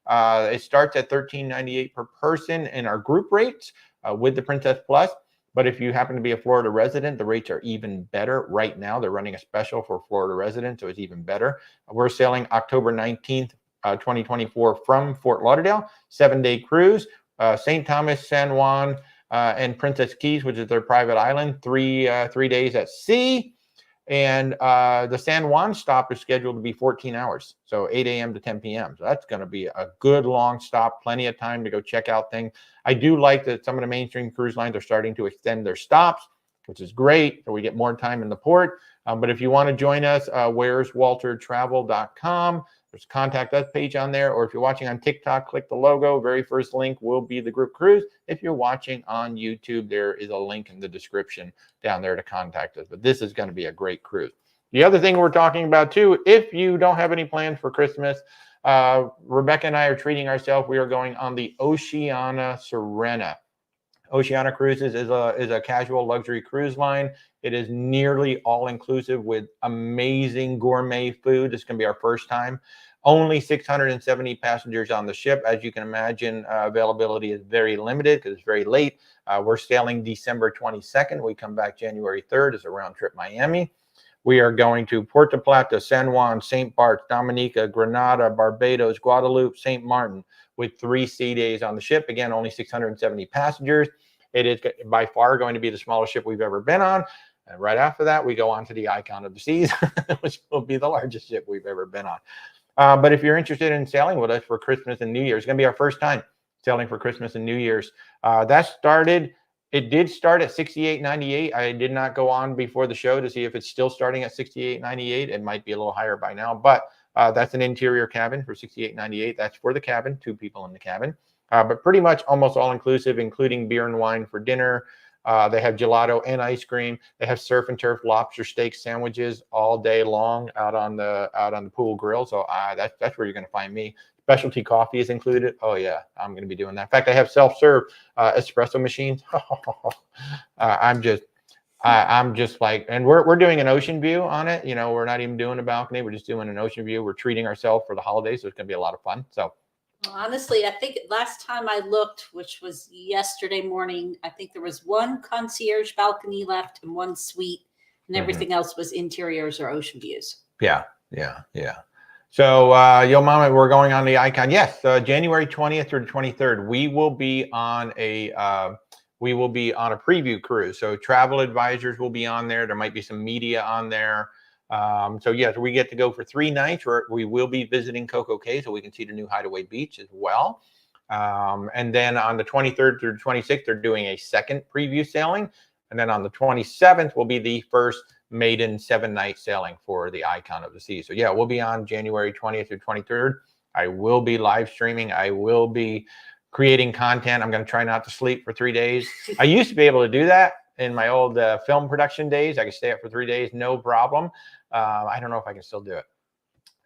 It starts at $13.98 per person in our group rates with the Princess Plus. But if you happen to be a Florida resident, the rates are even better right now. They're running a special for Florida residents, so it's even better. We're sailing October 19th 2024 from Fort Lauderdale, 7-day cruise, St. Thomas, San Juan, and Princess Keys, which is their private island, 3 days at sea. And the San Juan stop is scheduled to be 14 hours, so 8 a.m. to 10 p.m. So that's going to be a good long stop, plenty of time to go check out things. I do like that some of the mainstream cruise lines are starting to extend their stops, which is great, so we get more time in the port. But if you want to join us, where'swaltertravel.com. There's a contact us page on there, or if you're watching on TikTok, click the logo. Very first link will be the group cruise. If you're watching on YouTube, there is a link in the description down there to contact us. But this is going to be a great cruise. The other thing we're talking about too, if you don't have any plans for Christmas, Rebecca and I are treating ourselves. We are going on the Oceania Serena. Oceania Cruises is a casual luxury cruise line. It is nearly all inclusive with amazing gourmet food. This is going to be our first time. Only 670 passengers on the ship. As you can imagine, availability is very limited because it's very late. We're sailing December 22nd. We come back January 3rd. It's a round trip Miami. We are going to Puerto Plata, San Juan, St. Barts, Dominica, Grenada, Barbados, Guadeloupe, St. Martin, with 3 sea days on the ship. Again, only 670 passengers. It is by far going to be the smallest ship we've ever been on. And right after that, we go on to the Icon of the Seas, which will be the largest ship we've ever been on. But if you're interested in sailing with us for Christmas and New Year's, it's going to be our first time sailing for Christmas and New Year's. It did start at $68.98. I did not go on before the show to see if it's still starting at $68.98. It might be a little higher by now, but that's an interior cabin for $68.98. That's for the cabin, 2 people in the cabin. But pretty much almost all inclusive, including beer and wine for dinner. They have gelato and ice cream. They have surf and turf lobster steak sandwiches all day long out on the pool grill. So that's where you're going to find me. Specialty coffee is included. Oh yeah, I'm going to be doing that. In fact, I have self-serve espresso machines. I'm just like, and we're doing an ocean view on it. You know, we're not even doing a balcony. We're just doing an ocean view. We're treating ourselves for the holidays, so it's going to be a lot of fun. So. Well, honestly, I think last time I looked, which was yesterday morning, I think there was 1 concierge balcony left and 1 suite, and everything else was interiors or ocean views. Yeah. So, yo mama, we're going on the Icon. Yes, January 20th through the 23rd, we will be on a preview cruise. So travel advisors will be on there. There might be some media on there. So yes, we get to go for 3 nights where we will be visiting Coco Cay, so we can see the new Hideaway Beach as well. And then on the 23rd through the 26th, they're doing a second preview sailing. And then on the 27th will be the first maiden 7-night sailing for the Icon of the Seas. So yeah, we'll be on January 20th through 23rd. I will be live streaming. I will be creating content. I'm going to try not to sleep for 3 days. I used to be able to do that in my old film production days. I could stay up for 3 days, no problem. I don't know if I can still do it.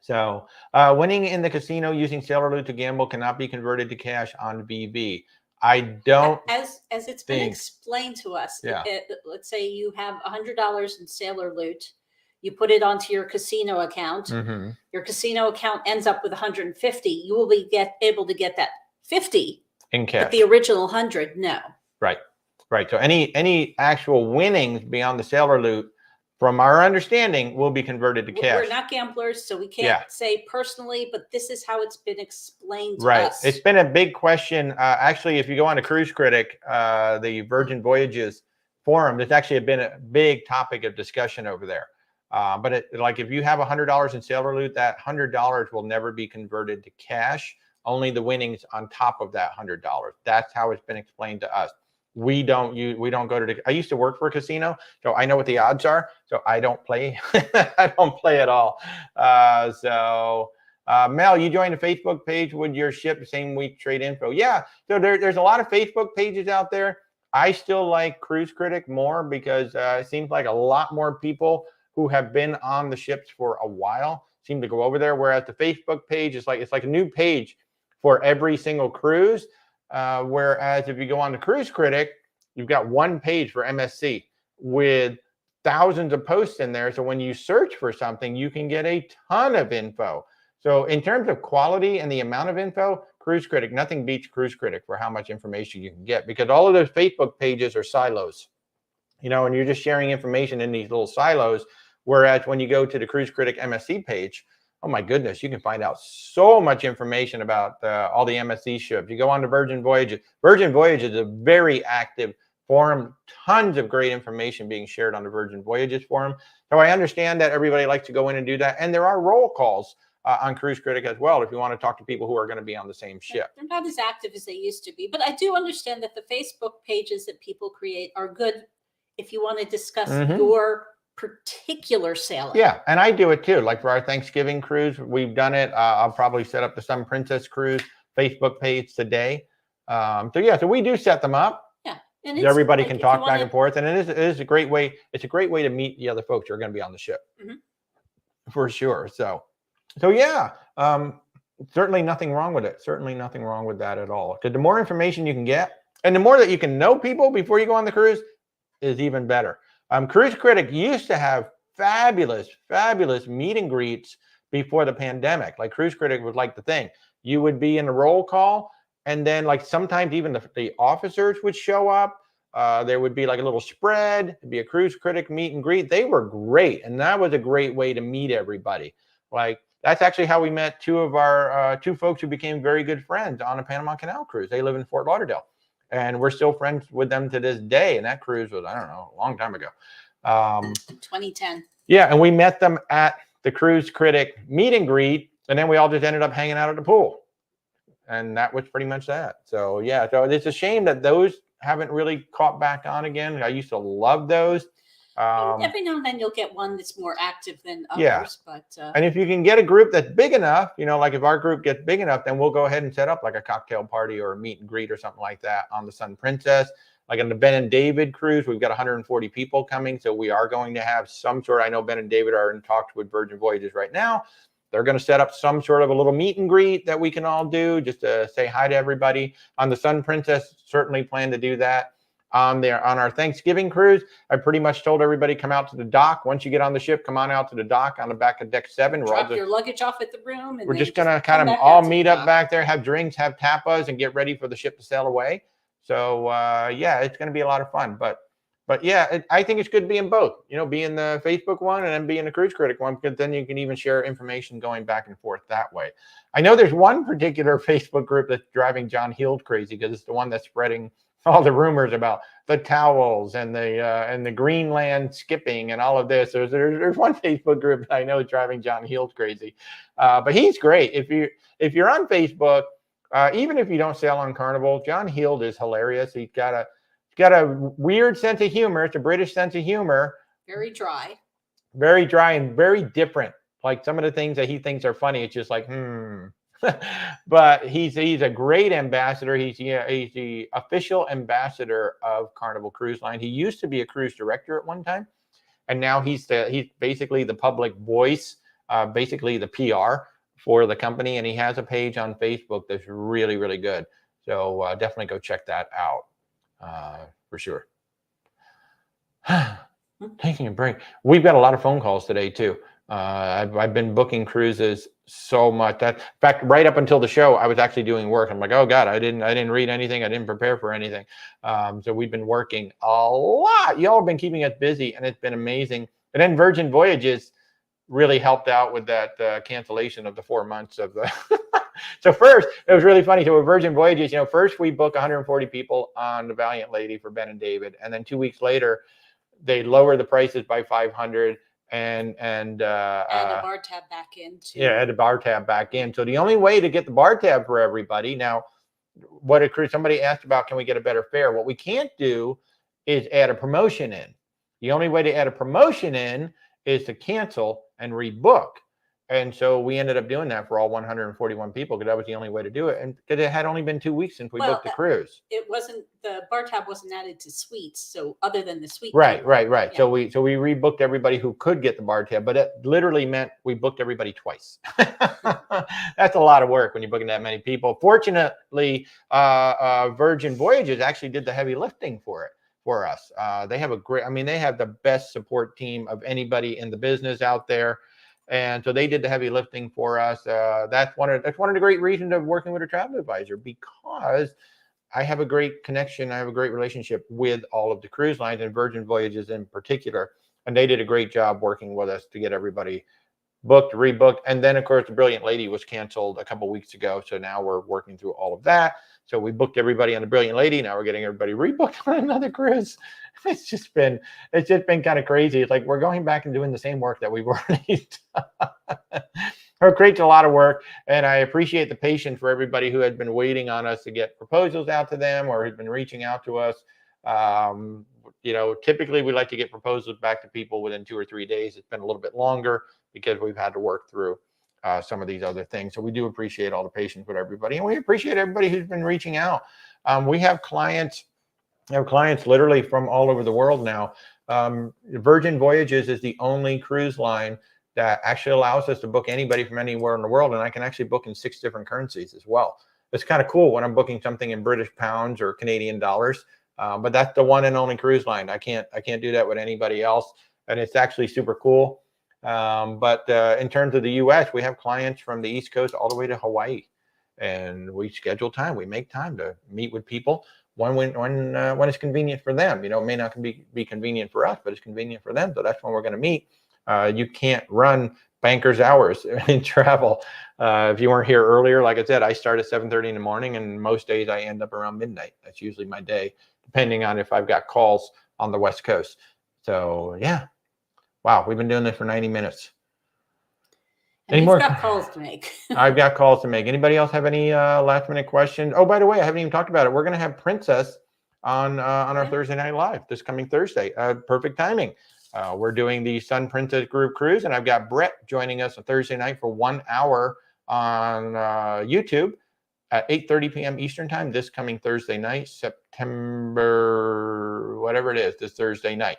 So winning in the casino using Sailor Loot to gamble cannot be converted to cash on BV. I don't. As it's been explained to us, yeah. Let's say you have $100 in Sailor Loot. You put it onto your casino account. Mm-hmm. Your casino account ends up with 150. You will be able to get that 50 in cash. But the original 100, no. Right. So any actual winnings beyond the Sailor Loot, from our understanding, will be converted to cash. We're not gamblers, so we can't say personally, but this is how it's been explained to us. It's been a big question. Actually, if you go on to Cruise Critic, the Virgin Voyages forum, it's actually been a big topic of discussion over there. But like if you have $100 in Sailor Loot, that $100 will never be converted to cash. Only the winnings on top of that $100. That's how it's been explained to us. We don't go to I used to work for a casino, so I know what the odds are. So I don't play. I don't play at all. Mel, you joined a Facebook page with your ship, same week trade info. Yeah. So there's a lot of Facebook pages out there. I still like Cruise Critic more because it seems like a lot more people who have been on the ships for a while seem to go over there. Whereas the Facebook page is like, it's like a new page for every single cruise. Whereas if you go on to Cruise Critic, you've got one page for MSC with thousands of posts in there. So when you search for something, you can get a ton of info. So in terms of quality and the amount of info, Cruise Critic, nothing beats Cruise Critic for how much information you can get, because all of those Facebook pages are silos, you know, and you're just sharing information in these little silos. Whereas when you go to the Cruise Critic MSC page, oh my goodness, you can find out so much information about all the MSC ships. You go on to Virgin Voyages. Virgin Voyages is a very active forum, tons of great information being shared on the Virgin Voyages forum. So I understand that everybody likes to go in and do that. And there are roll calls on Cruise Critic as well, if you want to talk to people who are going to be on the same ship. They're not as active as they used to be, but I do understand that the Facebook pages that people create are good if you want to discuss your particular sailing. Yeah, and I do it too. Like for our Thanksgiving cruise, we've done it. I'll probably set up the Sun Princess cruise Facebook page today. So we do set them up. Yeah, and everybody can talk back and forth, and it is a great way. It's a great way to meet the other folks who are going to be on the ship, for sure. So yeah, certainly nothing wrong with it. Certainly nothing wrong with that at all. Because the more information you can get, and the more that you can know people before you go on the cruise, is even better. Cruise Critic used to have fabulous meet and greets before the pandemic. Like Cruise Critic was like the thing. You would be in a roll call, and then like sometimes even the officers would show up. There would be like a little spread. It'd be a Cruise Critic meet and greet. They were great, and that was a great way to meet everybody. Like that's actually how we met two of our two folks who became very good friends on a Panama Canal cruise. They live in Fort Lauderdale, and we're still friends with them to this day. And that cruise was, I don't know, a long time ago. 2010. Yeah, and we met them at the Cruise Critic meet and greet, and then we all just ended up hanging out at the pool. And that was pretty much that. So yeah, so it's a shame that those haven't really caught back on again. I used to love those. Every now and then you'll get one that's more active than others. But and if you can get a group that's big enough, like if our group gets big enough, then we'll go ahead and set up like a cocktail party or a meet and greet or something like that on the Sun Princess. Like on the Ben and David cruise, we've got 140 people coming. So we are going to have some sort. I know Ben and David are in talks with Virgin Voyages right now. They're going to set up some sort of a little meet and greet that we can all do just to say hi to everybody. On the Sun Princess, certainly plan to do that. On our Thanksgiving cruise, I pretty much told everybody come out to the dock. Once you get on the ship, come on out to the dock on the back of deck 7. Drop your luggage off at the room. And we're just going to kind of all meet up back there, have drinks, have tapas, and get ready for the ship to sail away. So yeah, it's going to be a lot of fun. But yeah, I think it's good to be in both. Be in the Facebook one and then be in the Cruise Critic one, because then you can even share information going back and forth that way. I know there's one particular Facebook group that's driving John Hield crazy, because it's the one that's spreading all the rumors about the towels and the Greenland skipping and all of this. There's one Facebook group that I know is driving John Hield crazy, but he's great. If you're on Facebook, even if you don't sail on Carnival, John Hield is hilarious. He's got a weird sense of humor. It's a British sense of humor. Very dry and very different. Like some of the things that he thinks are funny, it's just like, But he's a great ambassador. He's the official ambassador of Carnival Cruise Line. He used to be a cruise director at one time, and now he's basically the public voice, basically the PR for the company. And he has a page on Facebook that's really, really good. So definitely go check that out for sure. Taking a break. We've got a lot of phone calls today too. I've been booking cruises so much that, in fact, right up until the show, I was actually doing work. I'm like, oh God, I didn't read anything. I didn't prepare for anything. So we've been working a lot. Y'all have been keeping us busy, and it's been amazing. And then Virgin Voyages really helped out with that cancellation of the 4 months of the. So first, it was really funny. So with Virgin Voyages, first we book 140 people on the Valiant Lady for Ben and David, and then 2 weeks later, they lower the prices by 500. And add a bar tab back in too. Yeah, add a bar tab back in. So the only way to get the bar tab for everybody now, somebody asked about, can we get a better fare? What we can't do is add a promotion in. The only way to add a promotion in is to cancel and rebook. And so we ended up doing that for all 141 people, because that was the only way to do it. And because it had only been 2 weeks since we booked the cruise. The bar tab wasn't added to suites. So other than the suite. Right. Yeah. So we rebooked everybody who could get the bar tab, but it literally meant we booked everybody twice. That's a lot of work when you're booking that many people. Fortunately, Virgin Voyages actually did the heavy lifting for us. They have they have the best support team of anybody in the business out there. And so they did the heavy lifting for us. That's one of the great reasons of working with a travel advisor, because I have a great connection. I have a great relationship with all of the cruise lines, and Virgin Voyages in particular. And they did a great job working with us to get everybody booked, rebooked. And then, of course, the Brilliant Lady was canceled a couple weeks ago. So now we're working through all of that. So we booked everybody on the Brilliant Lady. Now we're getting everybody rebooked on another cruise. It's just been kind of crazy. It's like we're going back and doing the same work that we've already done. It creates a lot of work, and I appreciate the patience for everybody who had been waiting on us to get proposals out to them or had been reaching out to us. Typically we like to get proposals back to people within 2 or 3 days. It's been a little bit longer because we've had to work through some of these other things. So we do appreciate all the patience with everybody, and we appreciate everybody who's been reaching out. We have clients literally from all over the world now. Virgin Voyages is the only cruise line that actually allows us to book anybody from anywhere in the world, and I can actually book in 6 different currencies as well. It's kind of cool when I'm booking something in British pounds or Canadian dollars, but that's the one and only cruise line. I can't do that with anybody else, and it's actually super cool. But in terms of the U.S., we have clients from the East Coast all the way to Hawaii, and we schedule time. We make time to meet with people when it's convenient for them. It may not be convenient for us, but it's convenient for them. So that's when we're going to meet. You can't run banker's hours in travel. If you weren't here earlier, like I said, I start at 7:30 in the morning, and most days I end up around midnight. That's usually my day, depending on if I've got calls on the West Coast. So yeah, wow, we've been doing this for 90 minutes. And you've got calls to make. I've got calls to make. Anybody else have any last minute questions? Oh, by the way, I haven't even talked about it. We're going to have Princess on our Thursday Night Live this coming Thursday. Perfect timing. We're doing the Sun Princess Group Cruise, and I've got Brett joining us on Thursday night for 1 hour on YouTube at 8:30 p.m. Eastern time this coming Thursday night, September, whatever it is, this Thursday night.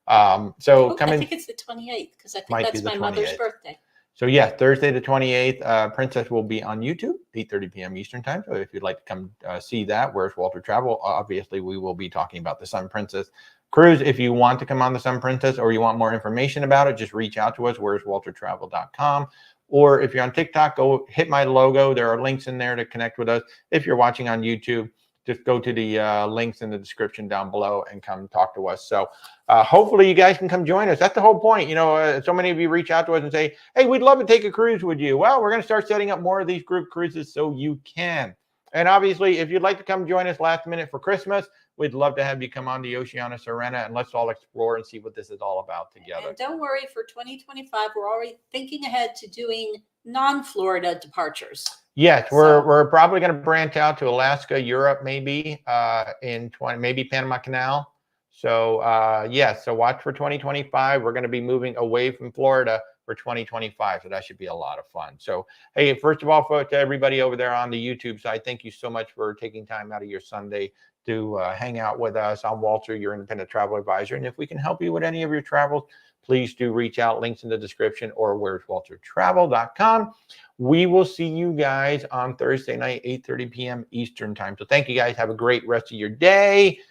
I think it's the 28th because I think that's my mother's birthday. So yeah, Thursday the 28th, Princess will be on YouTube, 8:30 p.m. Eastern time. So if you'd like to come see that, Where's Walter Travel? Obviously, we will be talking about the Sun Princess Cruise. If you want to come on the Sun Princess or you want more information about it, just reach out to us, where'swaltertravel.com. Or if you're on TikTok, go hit my logo. There are links in there to connect with us. If you're watching on YouTube, just go to the links in the description down below and come talk to us. So hopefully you guys can come join us. That's the whole point. So many of you reach out to us and say, hey, we'd love to take a cruise with you. Well, we're going to start setting up more of these group cruises so you can. And obviously, if you'd like to come join us last minute for Christmas, we'd love to have you come on the Oceania Serena, and let's all explore and see what this is all about together. And don't worry, for 2025, we're already thinking ahead to doing non-Florida departures. Yes, we're probably going to branch out to Alaska, Europe, maybe maybe Panama Canal. So so watch for 2025. We're going to be moving away from Florida for 2025. So that should be a lot of fun. So, hey, first of all, to everybody over there on the YouTube side, thank you so much for taking time out of your Sunday to hang out with us. I'm Walter, your independent travel advisor. And if we can help you with any of your travels, please do reach out. Links in the description or where'swaltertravel.com. We will see you guys on Thursday night, 8:30 p.m. Eastern time. So thank you guys. Have a great rest of your day.